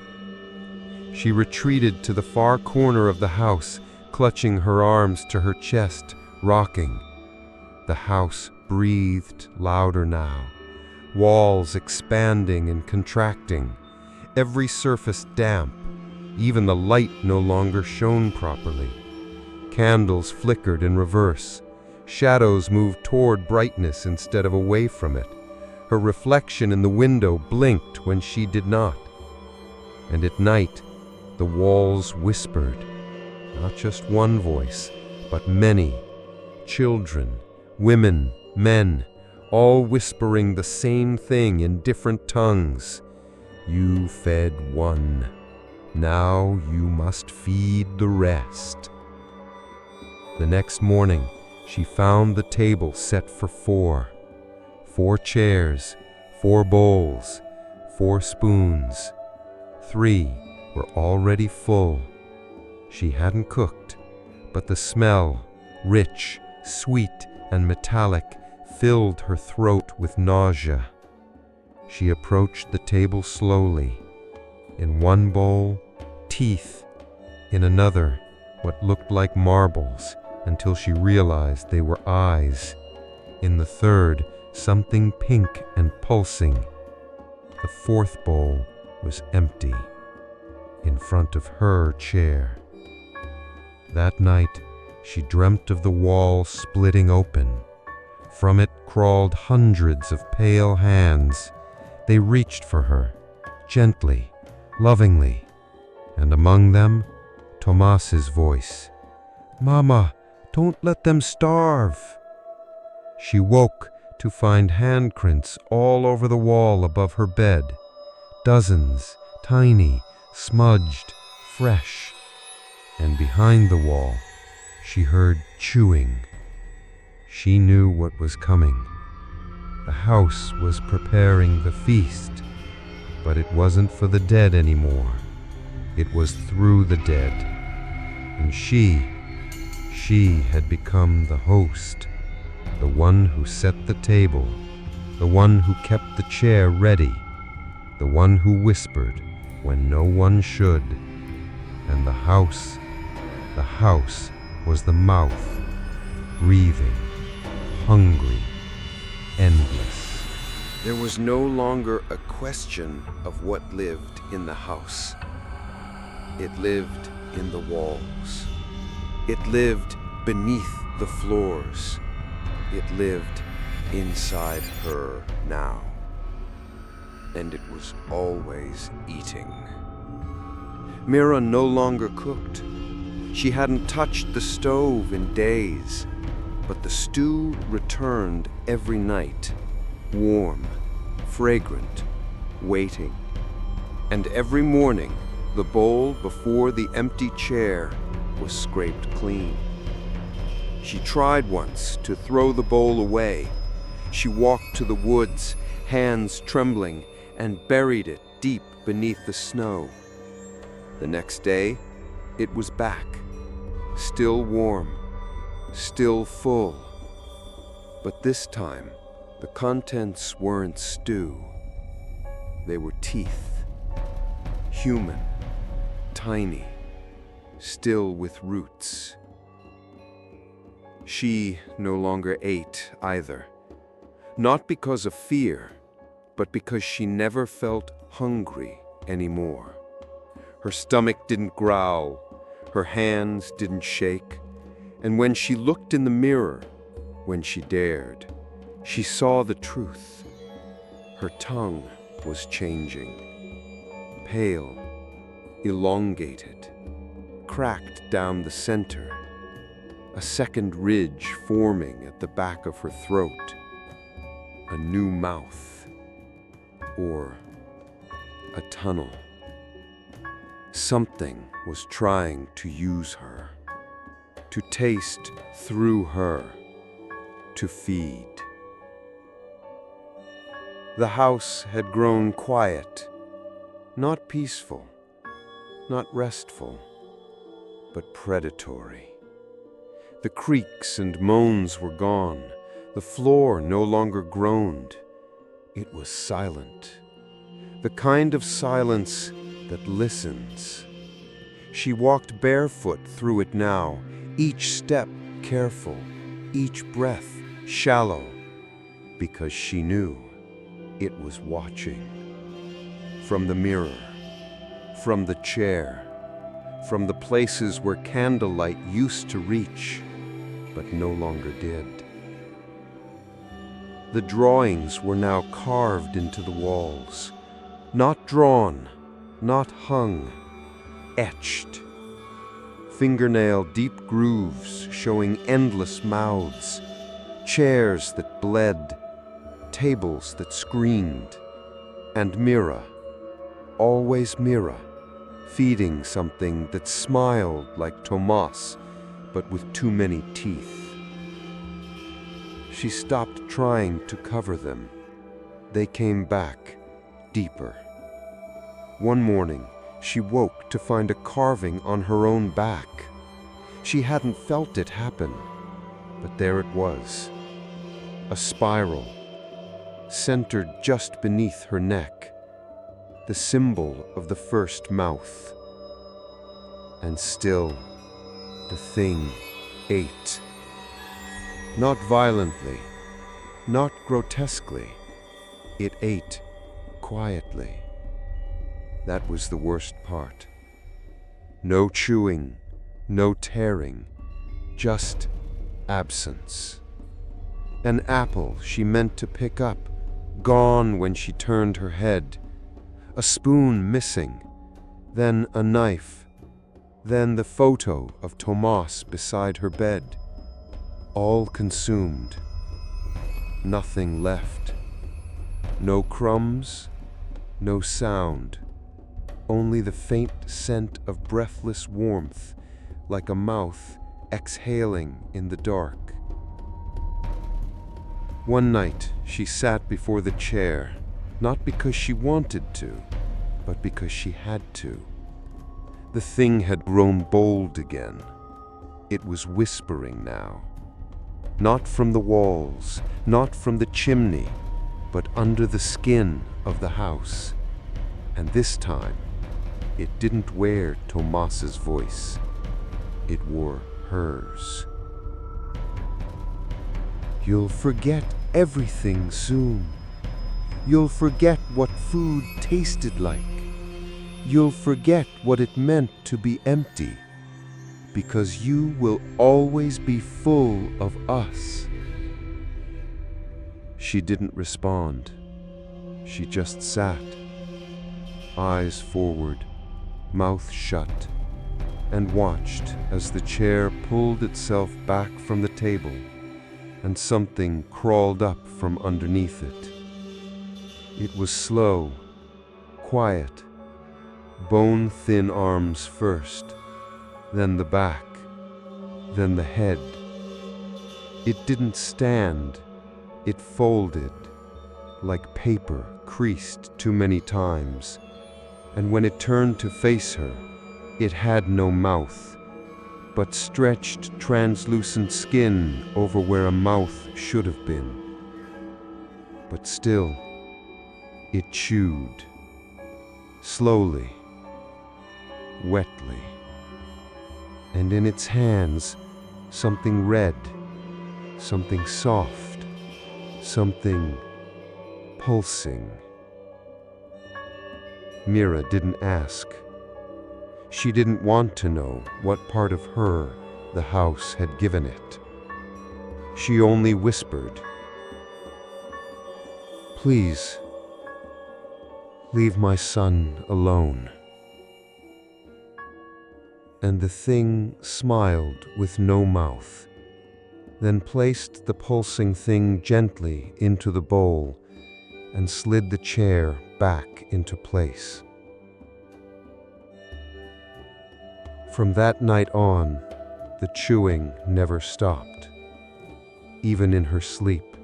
She retreated to the far corner of the house, clutching her arms to her chest, rocking. The house breathed louder now, walls expanding and contracting, every surface damp, even the light no longer shone properly. Candles flickered in reverse. Shadows moved toward brightness instead of away from it. Her reflection in the window blinked when she did not. And at night, the walls whispered, not just one voice, but many. Children, women, men, all whispering the same thing in different tongues. You fed one. Now you must feed the rest. The next morning, she found the table set for 4. 4 chairs, 4 bowls, 4 spoons. 3 were already full. She hadn't cooked, but the smell, rich, sweet, and metallic, filled her throat with nausea. She approached the table slowly. In one bowl, teeth. In another, what looked like marbles, until she realized they were eyes. In the third, something pink and pulsing. The 4th bowl was empty, in front of her chair. That night, she dreamt of the wall splitting open. From it crawled hundreds of pale hands. They reached for her, gently, lovingly, and among them, Tomas's voice. "Mama, don't let them starve." She woke to find handprints all over the wall above her bed. Dozens, tiny, smudged, fresh. And behind the wall, she heard chewing. She knew what was coming. The house was preparing the feast, but it wasn't for the dead anymore. It was through the dead. And she had become the host, the one who set the table, the one who kept the chair ready, the one who whispered when no one should. And the house was the mouth, breathing, hungry, endless. There was no longer a question of what lived in the house. It lived in the walls. It lived beneath the floors. It lived inside her now. And it was always eating. Mira no longer cooked. She hadn't touched the stove in days, but the stew returned every night, warm, fragrant, waiting. And every morning, the bowl before the empty chair was scraped clean. She tried once to throw the bowl away. She walked to the woods, hands trembling, and buried it deep beneath the snow. The next day, it was back, still warm, still full. But this time, the contents weren't stew. They were teeth, human, tiny, still with roots. She no longer ate either, not because of fear, but because she never felt hungry anymore. Her stomach didn't growl, her hands didn't shake, and when she looked in the mirror, when she dared, she saw the truth. Her tongue was changing, pale, elongated, cracked down the center, a second ridge forming at the back of her throat, a new mouth, or a tunnel. Something was trying to use her, to taste through her, to feed. The house had grown quiet, not peaceful, not restful, but predatory. The creaks and moans were gone. The floor no longer groaned. It was silent, the kind of silence that listens. She walked barefoot through it now, each step careful, each breath shallow, because she knew it was watching. From the mirror, from the chair, from the places where candlelight used to reach, but no longer did. The drawings were now carved into the walls, not drawn, not hung, etched. Fingernail deep grooves showing endless mouths, chairs that bled, tables that screamed, and Mira, always Mira, feeding something that smiled like Tomas, but with too many teeth. She stopped trying to cover them. They came back, deeper. One morning, she woke to find a carving on her own back. She hadn't felt it happen, but there it was. A spiral, centered just beneath her neck, the symbol of the first mouth. And still, the thing ate. Not violently, not grotesquely. It ate quietly. That was the worst part. No chewing, no tearing, just absence. An apple she meant to pick up, gone when she turned her head. A spoon missing, then a knife, then the photo of Tomas beside her bed. All consumed. Nothing left. No crumbs, no sound. Only the faint scent of breathless warmth, like a mouth exhaling in the dark. One night, she sat before the chair, not because she wanted to, but because she had to. The thing had grown bold again. It was whispering now. Not from the walls, not from the chimney, but under the skin of the house. And this time, it didn't wear Tomas's voice. It wore hers. You'll forget everything soon. You'll forget what food tasted like. You'll forget what it meant to be empty, because you will always be full of us." She didn't respond. She just sat, eyes forward, mouth shut, and watched as the chair pulled itself back from the table and something crawled up from underneath it. It was slow, quiet, bone-thin arms first, then the back, then the head. It didn't stand, it folded, like paper creased too many times, and when it turned to face her, it had no mouth, but stretched translucent skin over where a mouth should have been. But still, it chewed, slowly, wetly, and in its hands, something red, something soft, something pulsing. Mira didn't ask. She didn't want to know what part of her the house had given it. She only whispered, "Please, leave my son alone." And the thing smiled with no mouth, then placed the pulsing thing gently into the bowl and slid the chair back into place. From that night on, the chewing never stopped. Even in her sleep,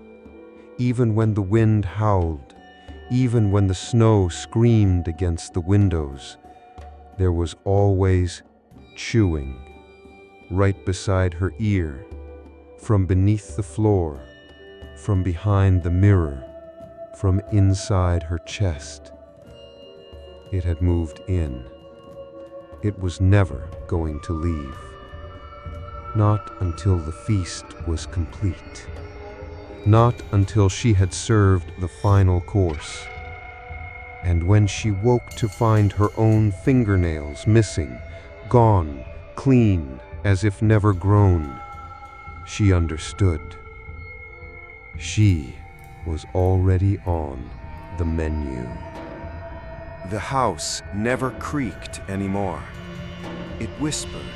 even when the wind howled, even when the snow screamed against the windows, there was always chewing, right beside her ear, from beneath the floor, from behind the mirror, from inside her chest. It had moved in. It was never going to leave. Not until the feast was complete. Not until she had served the final course. And when she woke to find her own fingernails missing, gone, clean, as if never grown, she understood. She was already on the menu. The house never creaked anymore. It whispered,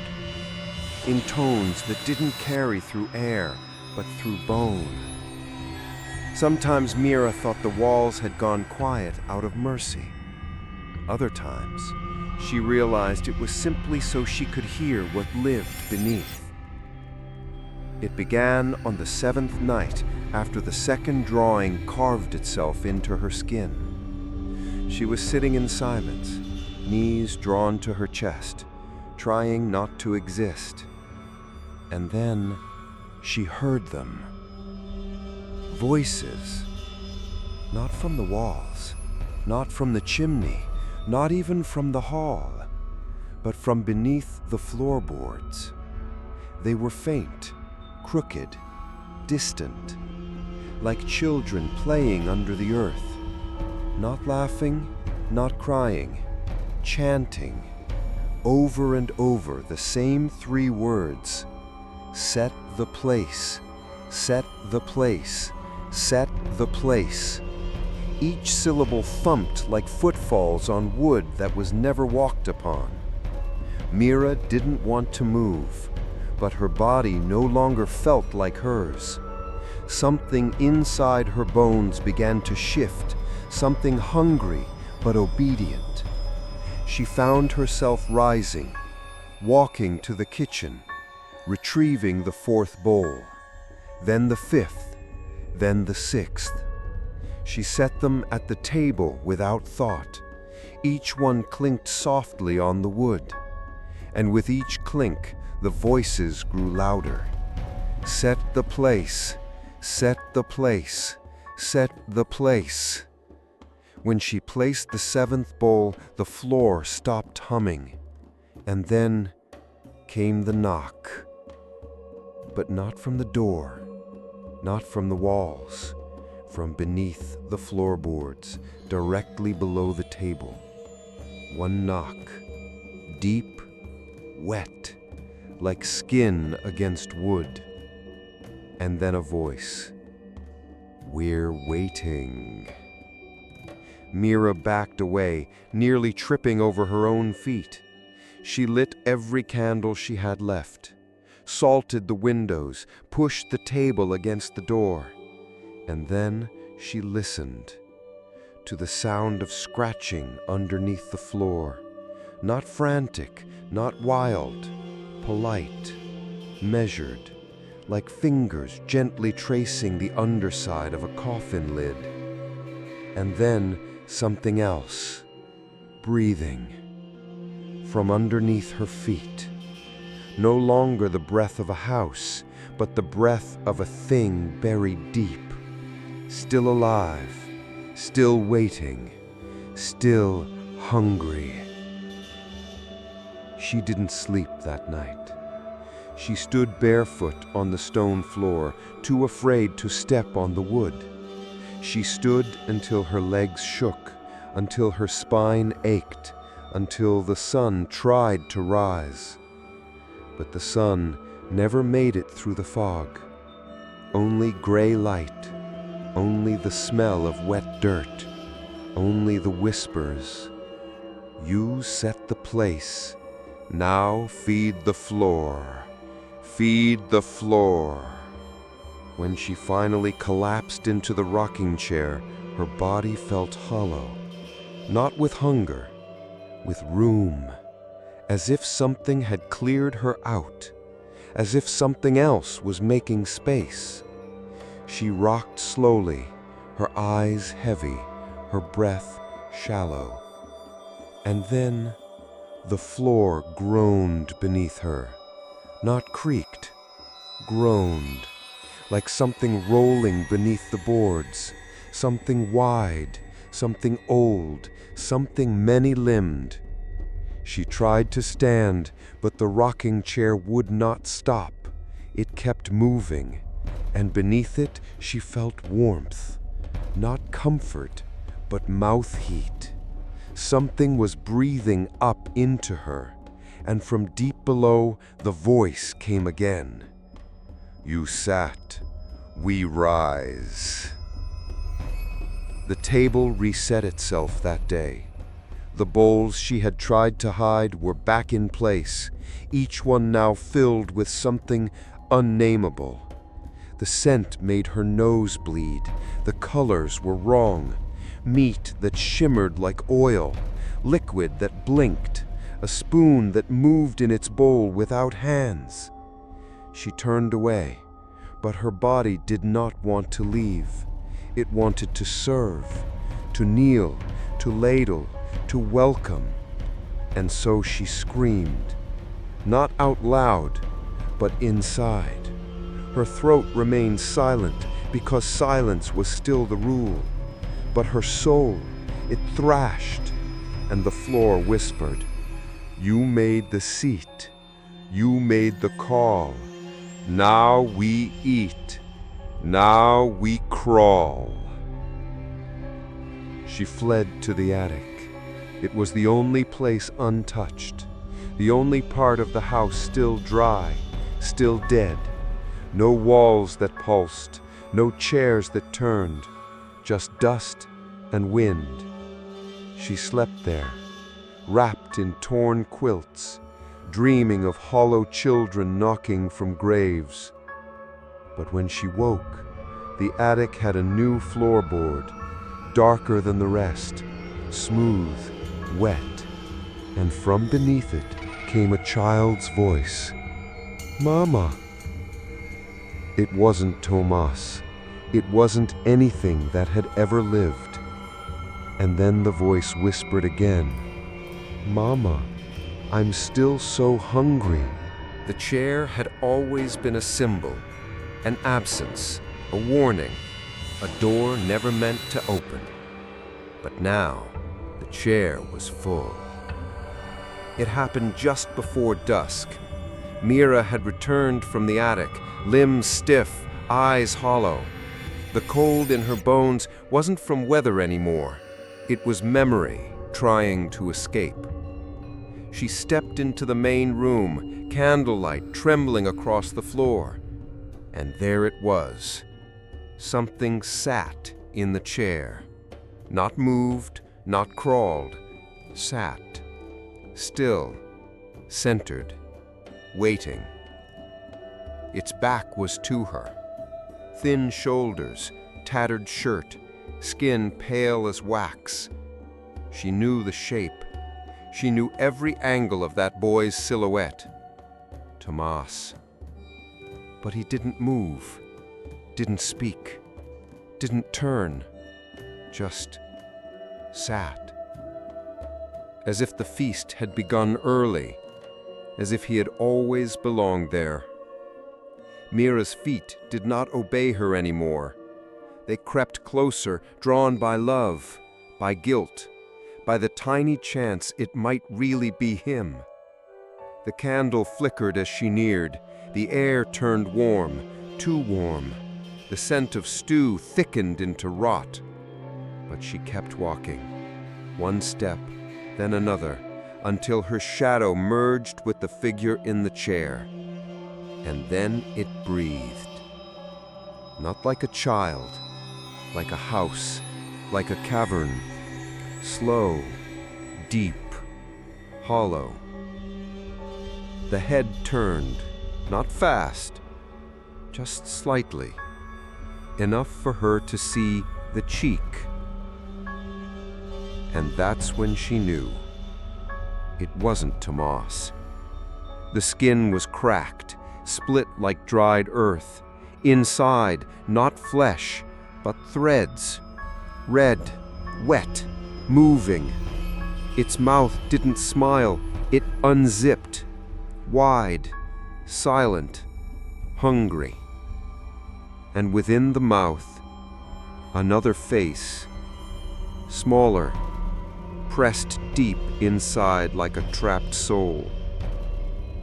in tones that didn't carry through air, but through bone. Sometimes Mira thought the walls had gone quiet out of mercy. Other times, she realized it was simply so she could hear what lived beneath. It began on the 7th night after the second drawing carved itself into her skin. She was sitting in silence, knees drawn to her chest, trying not to exist. And then she heard them. Voices. Not from the walls, not from the chimney, not even from the hall, but from beneath the floorboards. They were faint, crooked, distant, like children playing under the earth. Not laughing, not crying, chanting, over and over the same 3 words. Set the place, set the place, set the place. Each syllable thumped like footfalls on wood that was never walked upon. Mira didn't want to move, but her body no longer felt like hers. Something inside her bones began to shift, something hungry but obedient. She found herself rising, walking to the kitchen, retrieving the 4th bowl, then the 5th, then the 6th. She set them at the table without thought. Each one clinked softly on the wood, and with each clink, the voices grew louder. Set the place, set the place, set the place. When she placed the 7th bowl, the floor stopped humming, and then came the knock. But not from the door, not from the walls, from beneath the floorboards, directly below the table. One knock, deep, wet, like skin against wood. And then a voice. "We're waiting." Mira backed away, nearly tripping over her own feet. She lit every candle she had left, salted the windows, pushed the table against the door. And then she listened to the sound of scratching underneath the floor. Not frantic, not wild, polite, measured, like fingers gently tracing the underside of a coffin lid. And then something else, breathing from underneath her feet. No longer the breath of a house, but the breath of a thing buried deep, still alive, still waiting, still hungry. She didn't sleep that night. She stood barefoot on the stone floor, too afraid to step on the wood. She stood until her legs shook, until her spine ached, until the sun tried to rise. But the sun never made it through the fog. Only gray light, only the smell of wet dirt, only the whispers. "You set the place, now feed the floor, feed the floor." When she finally collapsed into the rocking chair, her body felt hollow, not with hunger, with room, as if something had cleared her out, as if something else was making space. She rocked slowly, her eyes heavy, her breath shallow. And then the floor groaned beneath her, not creaked, groaned, like something rolling beneath the boards, something wide, something old, something many-limbed. She tried to stand, but the rocking chair would not stop. It kept moving, and beneath it she felt warmth, not comfort, but mouth heat. Something was breathing up into her, and from deep below the voice came again. "You sat, we rise." The table reset itself that day. The bowls she had tried to hide were back in place, each one now filled with something unnameable. The scent made her nose bleed. The colors were wrong. Meat that shimmered like oil, liquid that blinked, a spoon that moved in its bowl without hands. She turned away, but her body did not want to leave. It wanted to serve, to kneel, to ladle, to welcome. And so she screamed, not out loud, but inside. Her throat remained silent because silence was still the rule. But her soul, it thrashed, and the floor whispered, "You made the seat. You made the call. Now we eat. Now we crawl." She fled to the attic. It was the only place untouched, the only part of the house still dry, still dead. No walls that pulsed, no chairs that turned, just dust and wind. She slept there, wrapped in torn quilts, dreaming of hollow children knocking from graves. But when she woke, the attic had a new floorboard, darker than the rest, smooth, wet, and from beneath it came a child's voice. "Mama." It wasn't Tomas. It wasn't anything that had ever lived. And then the voice whispered again, "Mama, I'm still so hungry." The chair had always been a symbol, an absence, a warning, a door never meant to open. But now, the chair was full. It happened just before dusk. Mira had returned from the attic, limbs stiff, eyes hollow. The cold in her bones wasn't from weather anymore. It was memory trying to escape. She stepped into the main room, candlelight trembling across the floor. And there it was. Something sat in the chair. Not moved, not crawled. Sat. Still. Centered. Waiting. Its back was to her. Thin shoulders, tattered shirt, skin pale as wax. She knew the shape. She knew every angle of that boy's silhouette. Tomas. But he didn't move, didn't speak, didn't turn, just sat. As if the feast had begun early, as if he had always belonged there. Mira's feet did not obey her anymore. They crept closer, drawn by love, by guilt, by the tiny chance it might really be him. The candle flickered as she neared. The air turned warm, too warm. The scent of stew thickened into rot. But she kept walking, one step, then another, until her shadow merged with the figure in the chair. And then it breathed. Not like a child, like a house, like a cavern. Slow, deep, hollow. The head turned, not fast, just slightly, enough for her to see the cheek. And that's when she knew. It wasn't Tomas. The skin was cracked, split like dried earth. Inside, not flesh, but threads. Red, wet, moving. Its mouth didn't smile, it unzipped. Wide, silent, hungry. And within the mouth, another face, smaller, pressed deep inside like a trapped soul.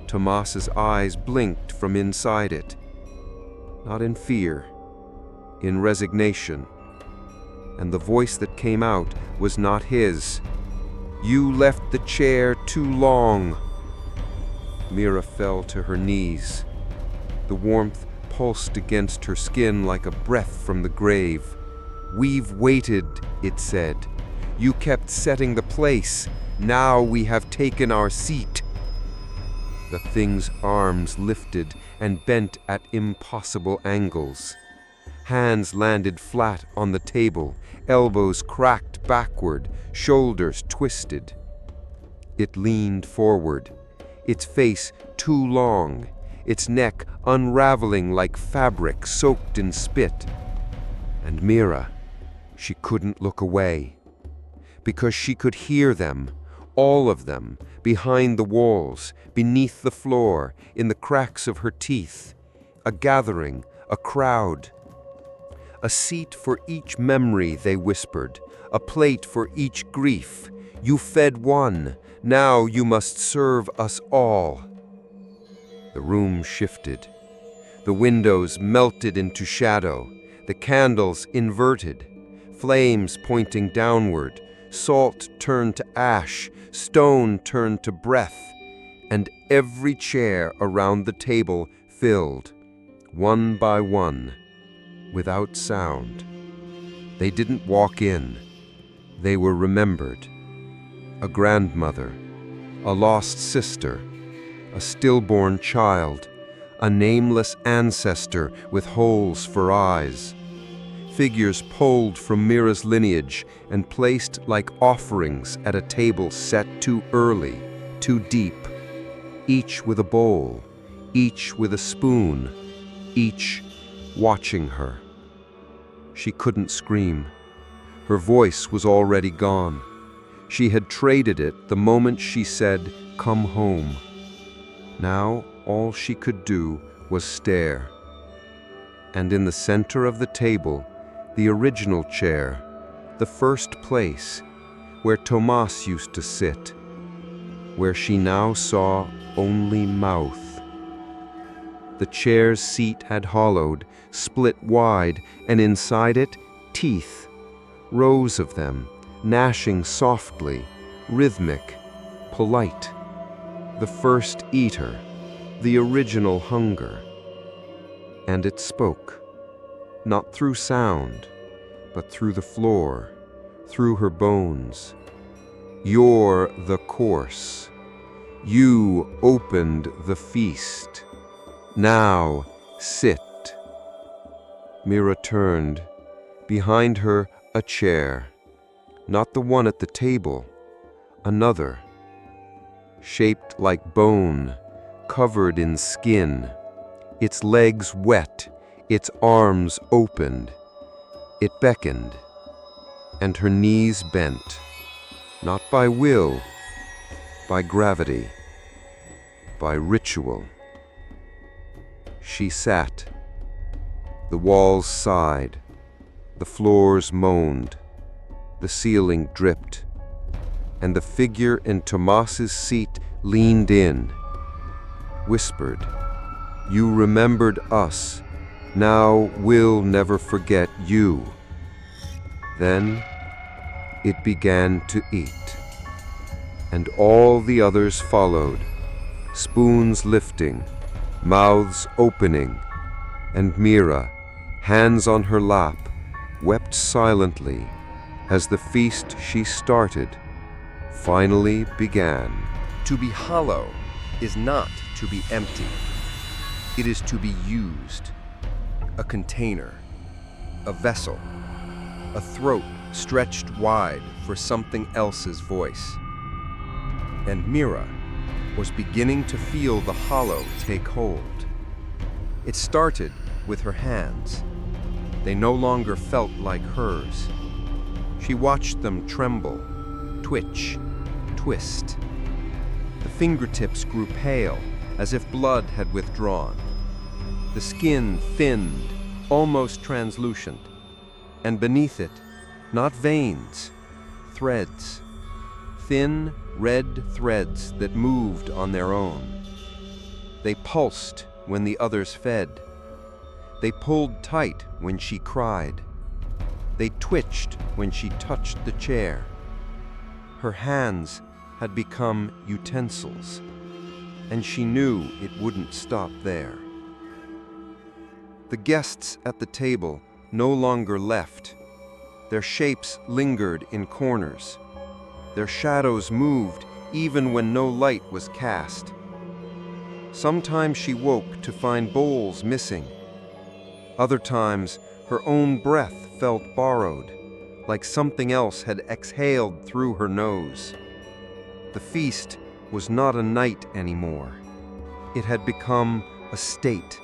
Tomas's eyes blinked from inside it, not in fear, in resignation. And the voice that came out was not his. "You left the chair too long." Mira fell to her knees. The warmth pulsed against her skin like a breath from the grave. "We've waited," it said. "You kept setting the place. Now we have taken our seat." The thing's arms lifted and bent at impossible angles. Hands landed flat on the table, elbows cracked backward, shoulders twisted. It leaned forward, its face too long, its neck unraveling like fabric soaked in spit. And Mira, she couldn't look away, because she could hear them, all of them, behind the walls, beneath the floor, in the cracks of her teeth. A gathering, a crowd. "A seat for each memory," they whispered, "a plate for each grief. You fed one, now you must serve us all." The room shifted. The windows melted into shadow, the candles inverted, flames pointing downward, salt turned to ash, stone turned to breath, and every chair around the table filled, one by one, without sound. They didn't walk in. They were remembered. A grandmother, a lost sister, a stillborn child, a nameless ancestor with holes for eyes. Figures pulled from Mira's lineage and placed like offerings at a table set too early, too deep. Each with a bowl, each with a spoon, each watching her. She couldn't scream. Her voice was already gone. She had traded it the moment she said, "Come home." Now all she could do was stare. And in the center of the table, the original chair, the first place, where Tomas used to sit, where she now saw only mouth. The chair's seat had hollowed, split wide, and inside it, teeth. Rows of them, gnashing softly, rhythmic, polite. The first eater, the original hunger. And it spoke, not through sound, but through the floor, through her bones. You're the course. You opened the feast. Now sit. Mira turned. Behind her, a chair. Not the one at the table. Another. Shaped like bone, covered in skin. Its legs wet, its arms opened. It beckoned, and her knees bent, not by will, by gravity, by ritual. She sat. The walls sighed, the floors moaned, the ceiling dripped, and the figure in Tomas's seat leaned in, whispered, "You remembered us. Now we'll never forget you." Then it began to eat, and all the others followed, spoons lifting, mouths opening, and Mira, hands on her lap, wept silently as the feast she started finally began. To be hollow is not to be empty. It is to be used, a container, a vessel, a throat stretched wide for something else's voice. And Mira was beginning to feel the hollow take hold. It started with her hands. They no longer felt like hers. She watched them tremble, twitch, twist. The fingertips grew pale, as if blood had withdrawn. The skin thinned, almost translucent, and beneath it, not veins, threads. Thin, red threads that moved on their own. They pulsed when the others fed. They pulled tight when she cried. They twitched when she touched the chair. Her hands had become utensils, and she knew it wouldn't stop there. The guests at the table no longer left. Their shapes lingered in corners. Their shadows moved even when no light was cast. Sometimes she woke to find bowls missing. Other times, her own breath felt borrowed, like something else had exhaled through her nose. The feast was not a night anymore. It had become a state,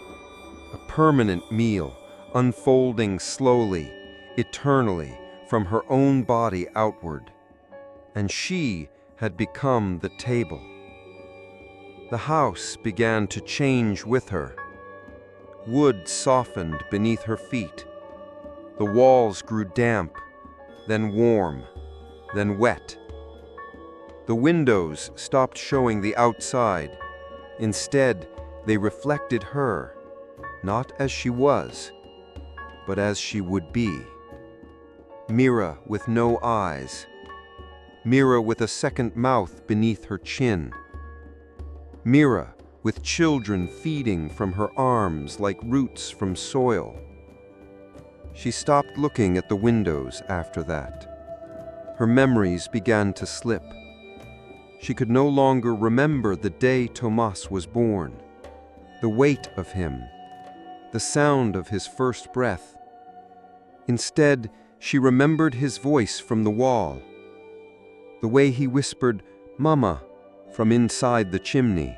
a permanent meal, unfolding slowly, eternally, from her own body outward. And she had become the table. The house began to change with her. Wood softened beneath her feet. The walls grew damp, then warm, then wet. The windows stopped showing the outside. Instead, they reflected her, not as she was, but as she would be. Mira with no eyes. Mira with a second mouth beneath her chin. Mira with children feeding from her arms like roots from soil. She stopped looking at the windows after that. Her memories began to slip. She could no longer remember the day Tomas was born, the weight of him, the sound of his first breath. Instead, she remembered his voice from the wall, the way he whispered, "Mama," from inside the chimney,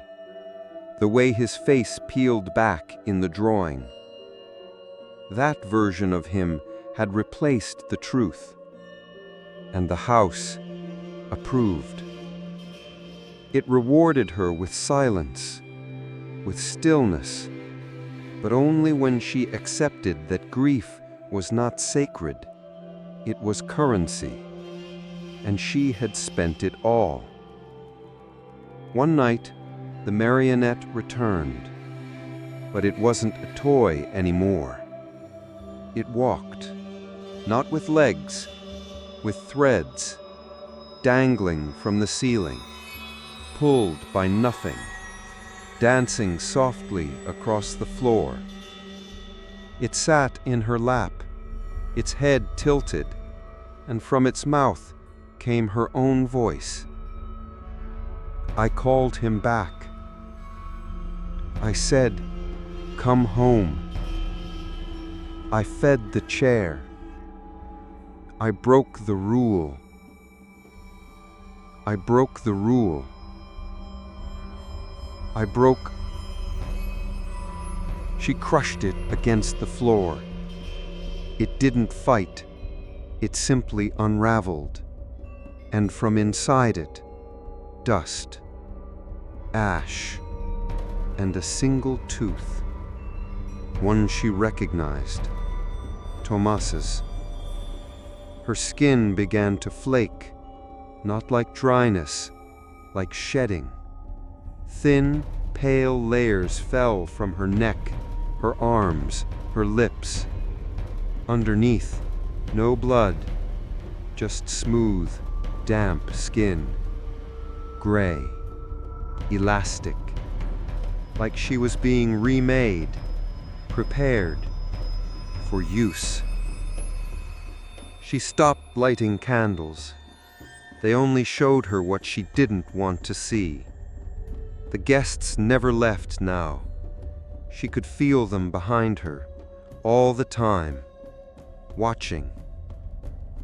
the way his face peeled back in the drawing. That version of him had replaced the truth, and the house approved. It rewarded her with silence, with stillness, but only when she accepted that grief was not sacred. It was currency, and she had spent it all. One night, the marionette returned. But it wasn't a toy anymore. It walked, not with legs, with threads, dangling from the ceiling, pulled by nothing, dancing softly across the floor. It sat in her lap, its head tilted, and from its mouth came her own voice. I called him back. I said, "Come home." I fed the chair. I broke the rule. I broke the rule. I broke. She crushed it against the floor. It didn't fight. It simply unraveled. And from inside it, dust, ash, and a single tooth. One she recognized, Tomas's. Her skin began to flake, not like dryness, like shedding. Thin, pale layers fell from her neck, her arms, her lips. Underneath, no blood, just smooth, damp skin. Gray, elastic, like she was being remade, prepared for use. She stopped lighting candles. They only showed her what she didn't want to see. The guests never left now. She could feel them behind her, all the time, watching.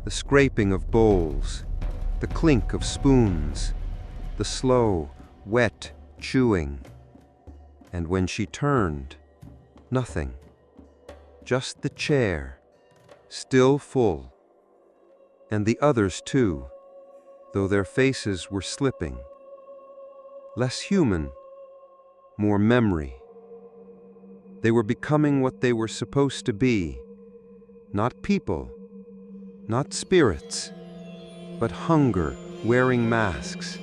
The scraping of bowls, the clink of spoons, the slow, wet chewing. And when she turned, nothing. Just the chair, still full. And the others too, though their faces were slipping. Less human, more memory. They were becoming what they were supposed to be. Not people, not spirits, but hunger wearing masks.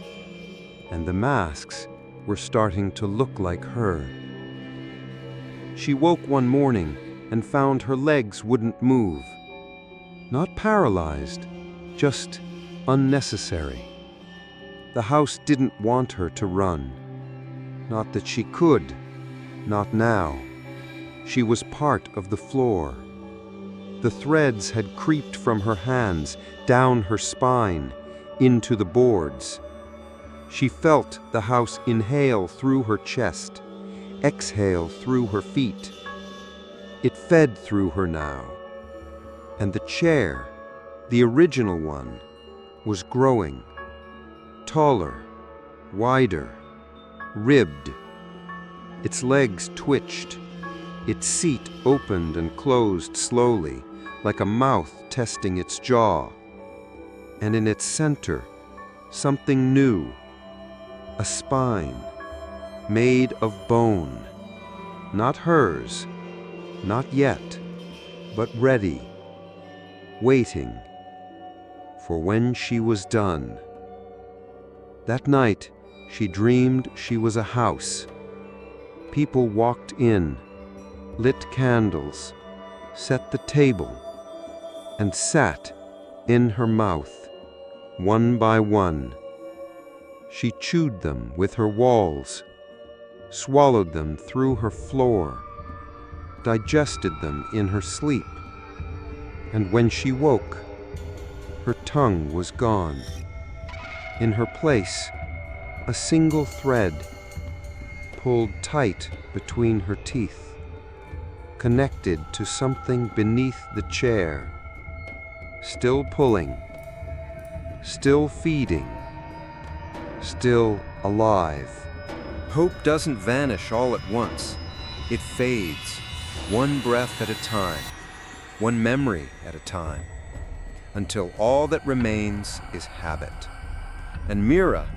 And the masks were starting to look like her. She woke one morning and found her legs wouldn't move. Not paralyzed, just unnecessary. The house didn't want her to run. Not that she could, not now. She was part of the floor. The threads had creeped from her hands, down her spine, into the boards. She felt the house inhale through her chest, exhale through her feet. It fed through her now. And the chair, the original one, was growing. Taller, wider, ribbed. Its legs twitched. Its seat opened and closed slowly, like a mouth testing its jaw. And in its center, something new. A spine, made of bone. Not hers, not yet, but ready, waiting for when she was done. That night, she dreamed she was a house. People walked in, lit candles, set the table, and sat in her mouth, one by one. She chewed them with her walls, swallowed them through her floor, digested them in her sleep. And when she woke, her tongue was gone. In her place, a single thread, pulled tight between her teeth, connected to something beneath the chair, still pulling, still feeding, still alive. Hope doesn't vanish all at once. It fades, one breath at a time, one memory at a time, until all that remains is habit. And Mira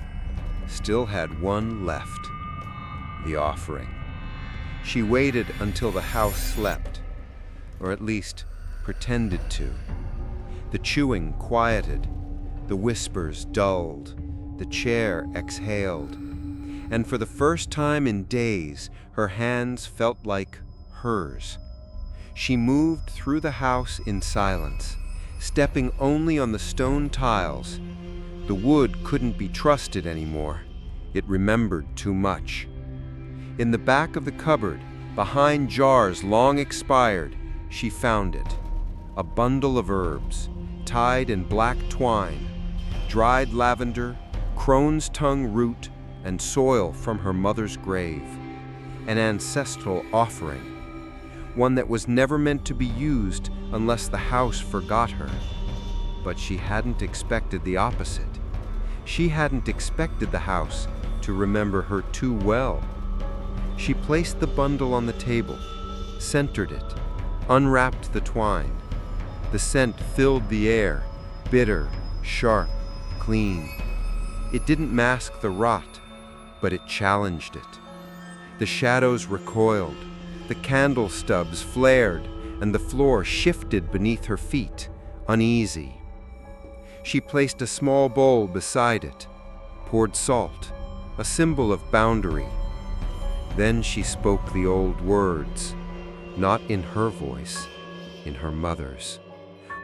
still had one left, the offering. She waited until the house slept, or at least pretended to. The chewing quieted, the whispers dulled, the chair exhaled, and for the first time in days, her hands felt like hers. She moved through the house in silence, stepping only on the stone tiles. The wood couldn't be trusted anymore. It remembered too much. In the back of the cupboard, behind jars long expired, she found it. A bundle of herbs, tied in black twine, dried lavender, crone's tongue root, and soil from her mother's grave. An ancestral offering, one that was never meant to be used unless the house forgot her. But she hadn't expected the opposite. She hadn't expected the house to remember her too well. She placed the bundle on the table, centered it, unwrapped the twine. The scent filled the air, bitter, sharp, clean. It didn't mask the rot, but it challenged it. The shadows recoiled, the candle stubs flared, and the floor shifted beneath her feet, uneasy. She placed a small bowl beside it, poured salt, a symbol of boundary. Then she spoke the old words, not in her voice, in her mother's.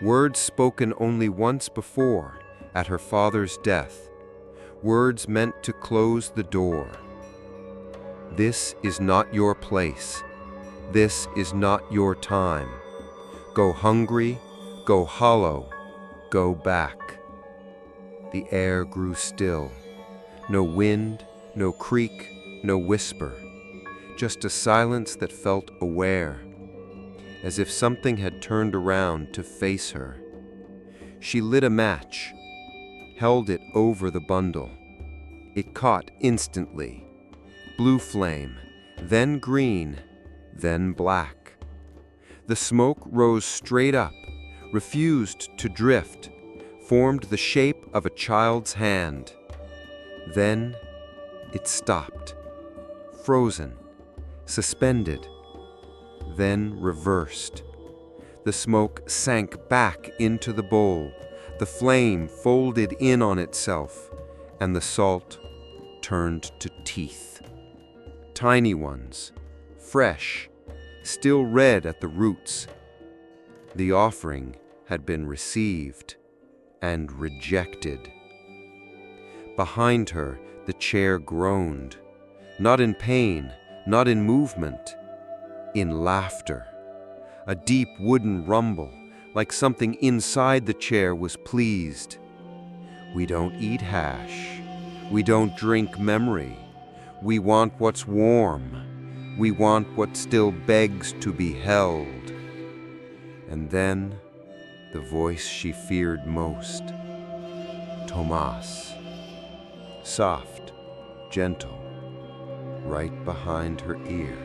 Words spoken only once before, at her father's death. Words meant to close the door. This is not your place. This is not your time. Go hungry, go hollow, go back. The air grew still. No wind, no creak, no whisper. Just a silence that felt aware, as if something had turned around to face her. She lit a match, held it over the bundle. It caught instantly. Blue flame, then green, then black. The smoke rose straight up, refused to drift, formed the shape of a child's hand. Then it stopped, frozen, suspended, then reversed. The smoke sank back into the bowl, the flame folded in on itself, and the salt turned to teeth. Tiny ones, fresh, still red at the roots. The offering had been received and rejected. Behind her, the chair groaned, not in pain, not in movement, in laughter. A deep wooden rumble, like something inside the chair was pleased. We don't eat hash. We don't drink memory. We want what's warm. We want what still begs to be held. And then, the voice she feared most. Tomas. Soft, gentle, right behind her ear.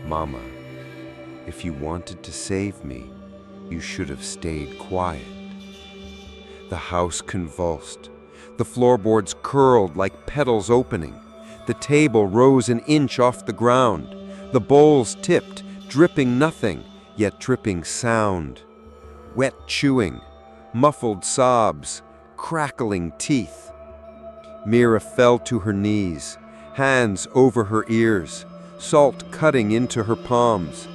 Mama, if you wanted to save me, you should have stayed quiet. The house convulsed. The floorboards curled like petals opening. The table rose an inch off the ground. The bowls tipped, dripping nothing, yet dripping sound. Wet chewing, muffled sobs, crackling teeth. Mira fell to her knees, hands over her ears, salt cutting into her palms,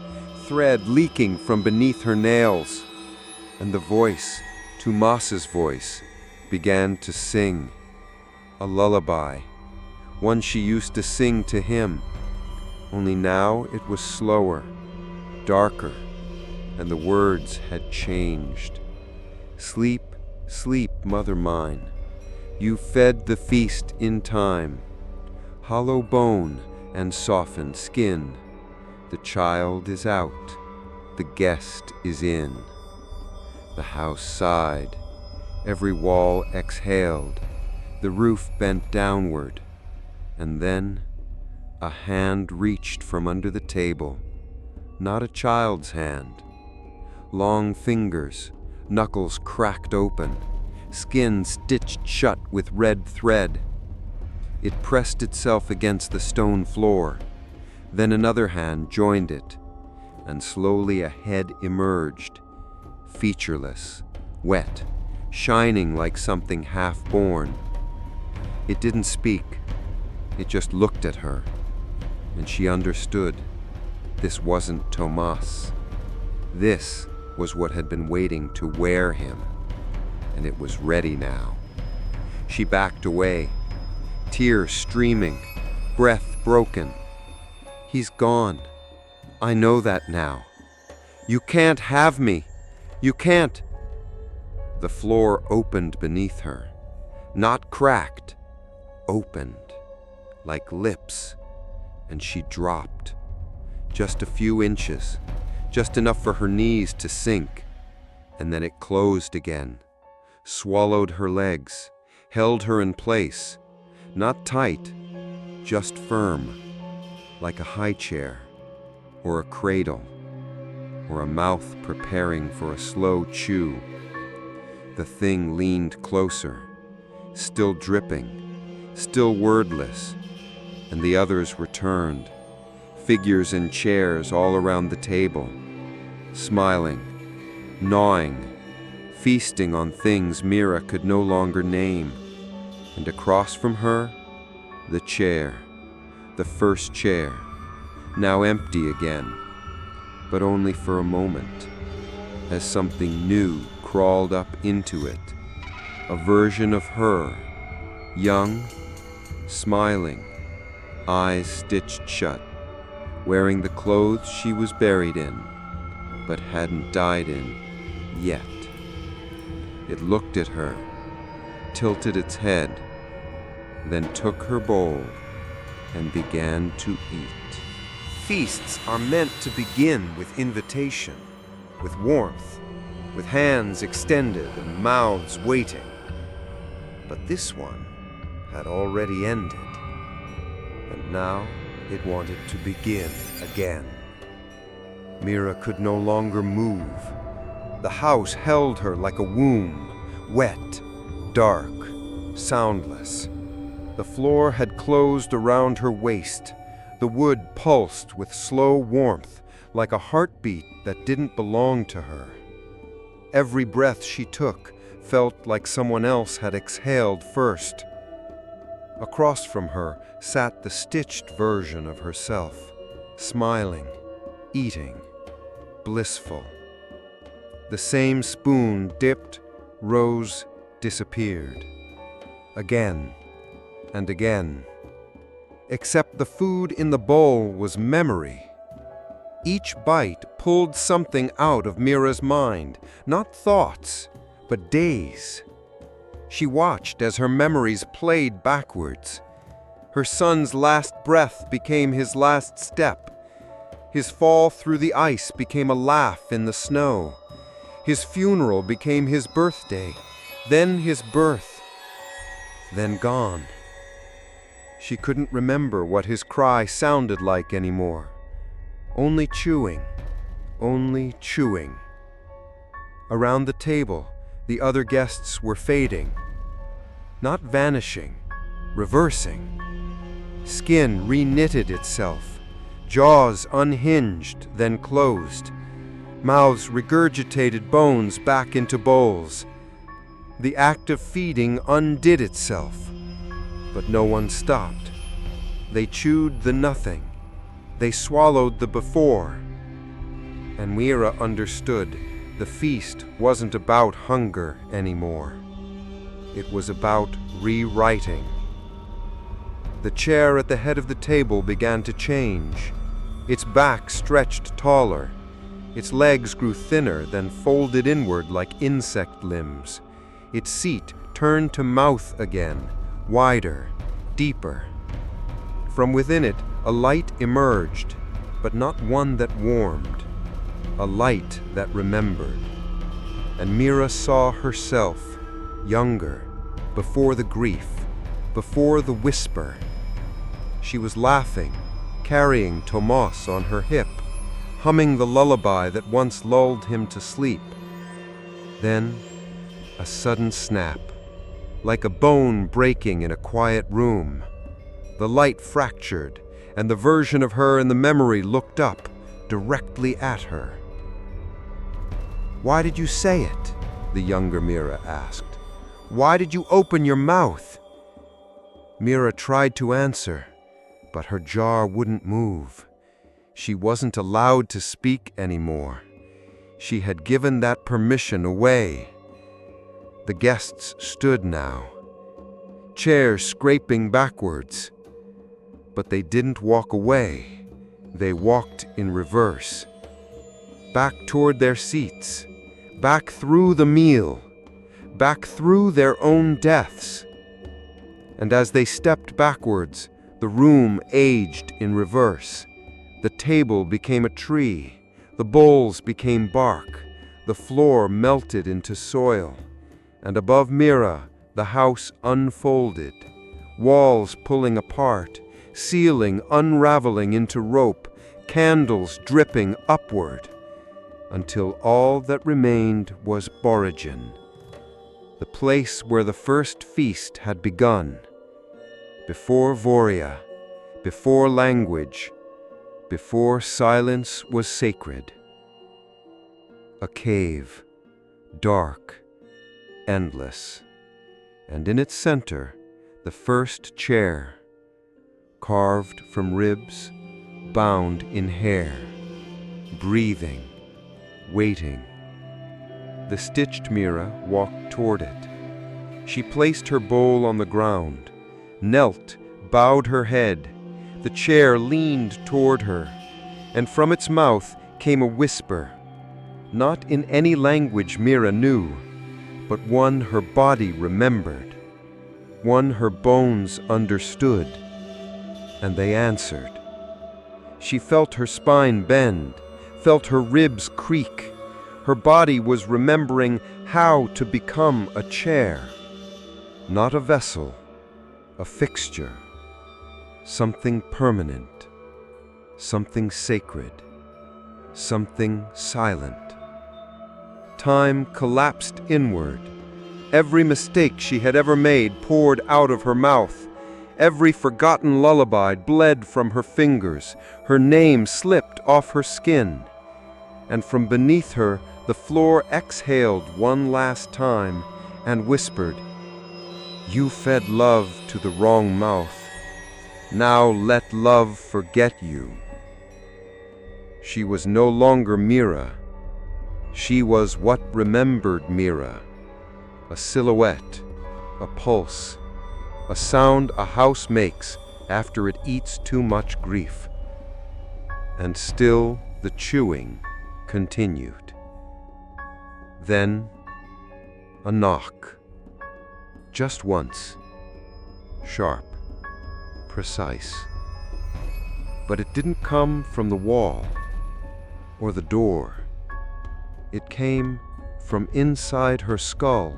thread leaking from beneath her nails. And the voice, Tomas's voice, began to sing. A lullaby, one she used to sing to him. Only now it was slower, darker, and the words had changed. Sleep, sleep, mother mine. You fed the feast in time. Hollow bone and softened skin. The child is out. The guest is in. The house sighed. Every wall exhaled. The roof bent downward. And then a hand reached from under the table. Not a child's hand. Long fingers, knuckles cracked open, skin stitched shut with red thread. It pressed itself against the stone floor. Then another hand joined it, and slowly a head emerged, featureless, wet, shining like something half-born. It didn't speak, It just looked at her, and she understood. This wasn't Tomas. This was what had been waiting to wear him, and it was ready now. She backed away, tears streaming, breath broken. He's gone. I know that now. You can't have me. You can't. The floor opened beneath her, not cracked, opened, like lips, and she dropped. Just a few inches, just enough for her knees to sink, and then it closed again, swallowed her legs, held her in place, not tight, just firm, like a high chair, or a cradle, or a mouth preparing for a slow chew. The thing leaned closer, still dripping, still wordless, and the others returned, figures in chairs all around the table, smiling, gnawing, feasting on things Mira could no longer name. And across from her, the chair, the first chair, now empty again, but only for a moment, as something new crawled up into it, a version of her, young, smiling, eyes stitched shut, wearing the clothes she was buried in, but hadn't died in yet. It looked at her, tilted its head, then took her bowl and began to eat. Feasts are meant to begin with invitation, with warmth, with hands extended and mouths waiting. But this one had already ended, and now it wanted to begin again. Mira could no longer move. The house held her like a womb, wet, dark, soundless. The floor had closed around her waist. The wood pulsed with slow warmth, like a heartbeat that didn't belong to her. Every breath she took felt like someone else had exhaled first. Across from her sat the stitched version of herself, smiling, eating, blissful. The same spoon dipped, rose, disappeared. Again and again. Except the food in the bowl was memory. Each bite pulled something out of Mira's mind, not thoughts, but days. She watched as her memories played backwards. Her son's last breath became his last step. His fall through the ice became a laugh in the snow. His funeral became his birthday, then his birth, then gone. She couldn't remember what his cry sounded like anymore. Only chewing, only chewing. Around the table, the other guests were fading, not vanishing, reversing. Skin reknitted itself, jaws unhinged, then closed. Mouths regurgitated bones back into bowls. The act of feeding undid itself, but no one stopped. They chewed the nothing. They swallowed the before. And Mira understood the feast wasn't about hunger anymore. It was about rewriting. The chair at the head of the table began to change. Its back stretched taller. Its legs grew thinner, then folded inward like insect limbs. Its seat turned to mouth again, wider, deeper. From within it, a light emerged, but not one that warmed. A light that remembered. And Mira saw herself, younger, before the grief, before the whisper. She was laughing, carrying Tomas on her hip, humming the lullaby that once lulled him to sleep. Then, a sudden snap, like a bone breaking in a quiet room. The light fractured, and the version of her in the memory looked up, directly at her. "Why did you say it?" the younger Mira asked. "Why did you open your mouth?" Mira tried to answer, but her jaw wouldn't move. She wasn't allowed to speak anymore. She had given that permission away. The guests stood now, chairs scraping backwards. But they didn't walk away. They walked in reverse. Back toward their seats, back through the meal, back through their own deaths. And as they stepped backwards, the room aged in reverse. The table became a tree, the bowls became bark, the floor melted into soil, and above Mira, the house unfolded, walls pulling apart, ceiling unraveling into rope, candles dripping upward, until all that remained was Borigen, the place where the first feast had begun. Before Voria, before language, before silence was sacred. A cave, dark, endless, and in its center, the first chair, carved from ribs, bound in hair, breathing, waiting. The stitched Mira walked toward it. She placed her bowl on the ground, knelt, bowed her head. The chair leaned toward her, and from its mouth came a whisper, not in any language Mira knew, but one her body remembered, one her bones understood, and they answered. She felt her spine bend, felt her ribs creak. Her body was remembering how to become a chair, not a vessel, a fixture, something permanent, something sacred, something silent. Time collapsed inward. Every mistake she had ever made poured out of her mouth. Every forgotten lullaby bled from her fingers. Her name slipped off her skin. And from beneath her, the floor exhaled one last time and whispered, "You fed love to the wrong mouth. Now let love forget you." She was no longer Mira. She was what remembered Mira. A silhouette, a pulse, a sound a house makes after it eats too much grief. And still the chewing continued. Then a knock. Just once. Sharp. Precise. But it didn't come from the wall or the door. It came from inside her skull.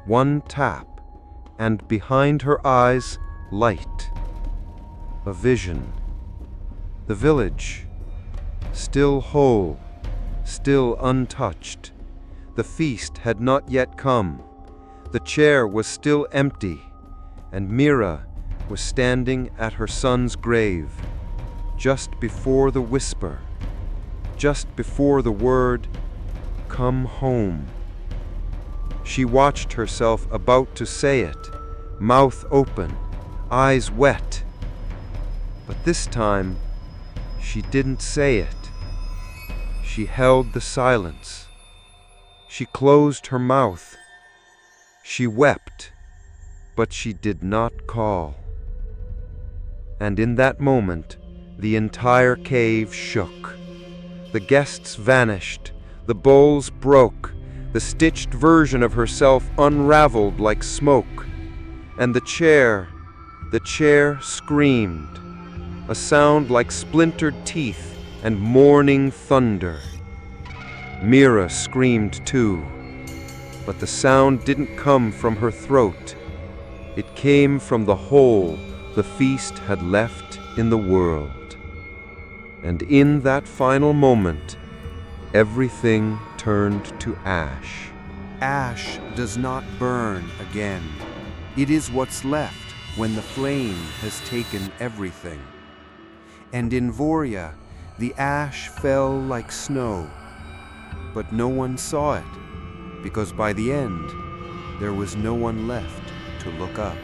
One tap, and behind her eyes, light. A vision. The village, still whole, still untouched. The feast had not yet come. The chair was still empty, and Mira was standing at her son's grave, just before the whisper, just before the word, "Come home." She watched herself about to say it, mouth open, eyes wet. But this time, she didn't say it. She held the silence. She closed her mouth. She wept, but she did not call. And in that moment, the entire cave shook. The guests vanished, the bowls broke, the stitched version of herself unraveled like smoke. And the chair screamed, a sound like splintered teeth and mourning thunder. Mira screamed too, but the sound didn't come from her throat. It came from the hole the feast had left in the world. And in that final moment, everything turned to ash. Ash does not burn again. It is what's left when the flame has taken everything. And in Voria, the ash fell like snow. But no one saw it, because by the end, there was no one left to look up.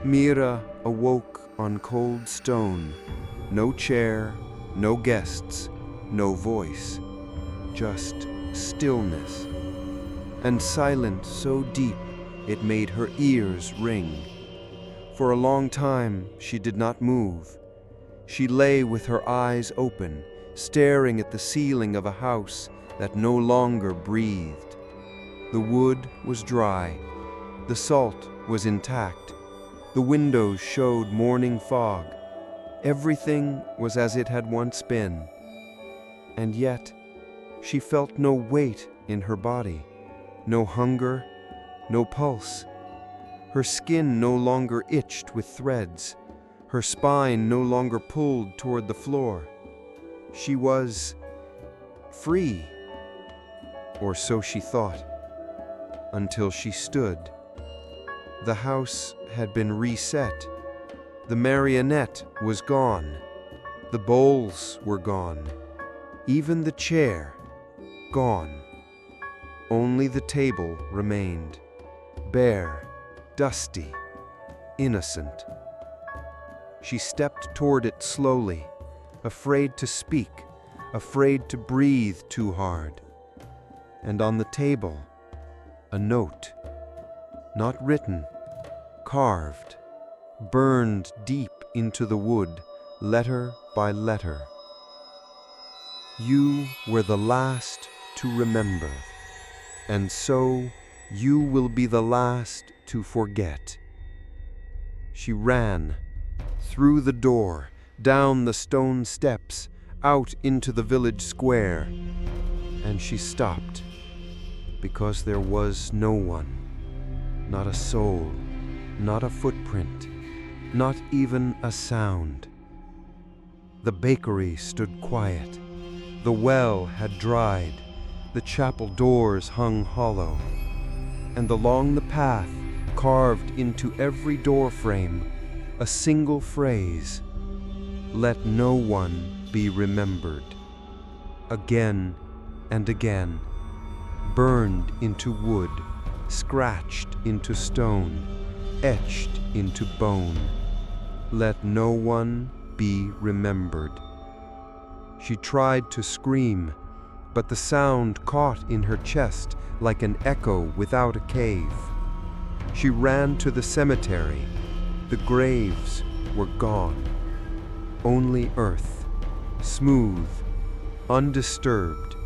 Mira awoke on cold stone. No chair, no guests, no voice. Just stillness. And silence so deep it made her ears ring. For a long time she did not move. She lay with her eyes open, staring at the ceiling of a house that no longer breathed. The wood was dry. The salt was intact. The windows showed morning fog. Everything was as it had once been. And yet, she felt no weight in her body, no hunger, no pulse. Her skin no longer itched with threads. Her spine no longer pulled toward the floor. She was free, or so she thought, until she stood. The house had been reset. The marionette was gone. The bowls were gone. Even the chair, gone. Only the table remained, bare, dusty, innocent. She stepped toward it slowly, afraid to speak, afraid to breathe too hard. And on the table, a note, not written, carved, burned deep into the wood, letter by letter. You were the last to remember, and so you will be the last to forget. She ran, through the door, down the stone steps, out into the village square, and she stopped, because there was no one, not a soul, not a footprint, not even a sound. The bakery stood quiet. The well had dried. The chapel doors hung hollow. And along the path, carved into every door frame, a single phrase, "Let no one be remembered." Again and again, burned into wood, scratched into stone, etched into bone. Let no one be remembered. She tried to scream, but the sound caught in her chest like an echo without a cave. She ran to the cemetery. The graves were gone. Only earth, smooth, undisturbed,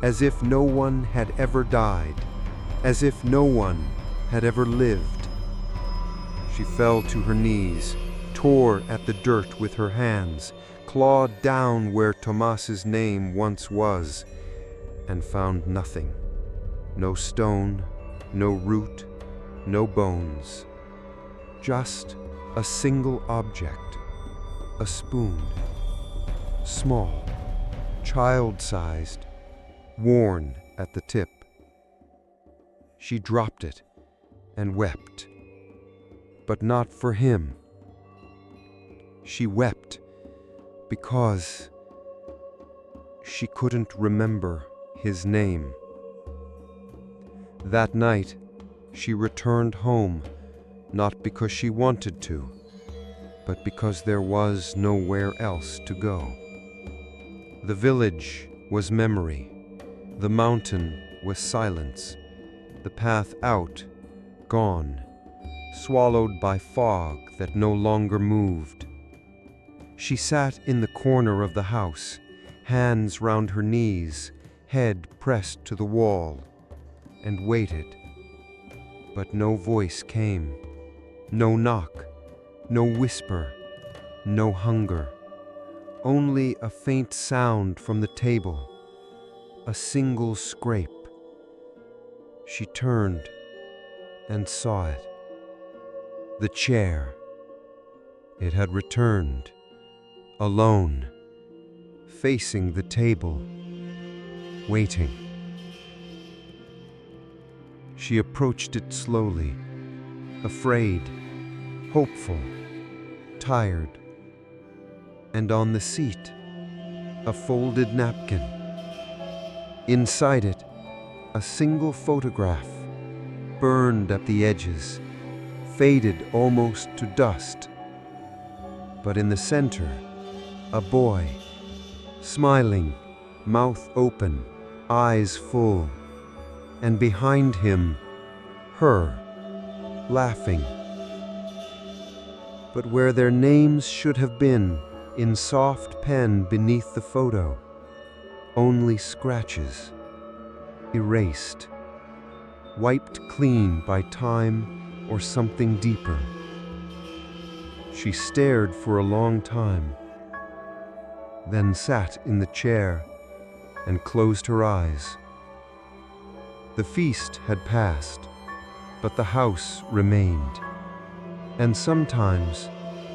as if no one had ever died, as if no one had ever lived. She fell to her knees, tore at the dirt with her hands, clawed down where Tomas's name once was, and found nothing. No stone, no root, no bones. Just a single object, a spoon, small, child-sized, worn at the tip. She dropped it and wept, but not for him. She wept because she couldn't remember his name. That night, she returned home, not because she wanted to, but because there was nowhere else to go. The village was memory. The mountain was silence. The path out, gone, swallowed by fog that no longer moved. She sat in the corner of the house, hands round her knees, head pressed to the wall, and waited. But no voice came, no knock, no whisper, no hunger. Only a faint sound from the table, a single scrape. She turned and saw it. The chair. It had returned, alone, facing the table, waiting. She approached it slowly, afraid, hopeful, tired. And on the seat, a folded napkin. Inside it, a single photograph, burned at the edges, faded almost to dust. But in the center, a boy, smiling, mouth open, eyes full, and behind him, her, laughing. But where their names should have been, in soft pen beneath the photo, only scratches, erased, wiped clean by time or something deeper. She stared for a long time, then sat in the chair and closed her eyes. The feast had passed, but the house remained. And sometimes,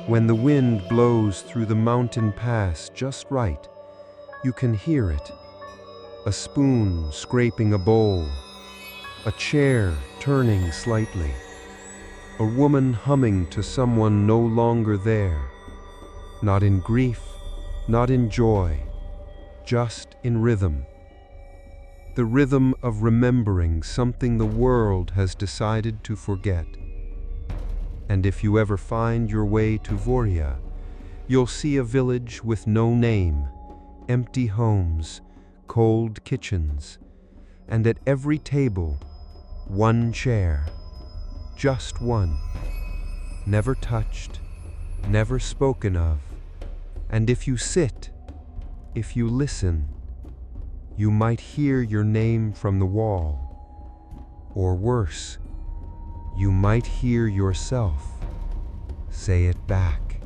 when the wind blows through the mountain pass just right, you can hear it. A spoon scraping a bowl, a chair turning slightly, a woman humming to someone no longer there, not in grief, not in joy, just in rhythm. The rhythm of remembering something the world has decided to forget. And if you ever find your way to Voria, you'll see a village with no name, empty homes, cold kitchens, and at every table, one chair, just one, never touched, never spoken of. And if you sit, if you listen, you might hear your name from the wall. Or worse, you might hear yourself say it back.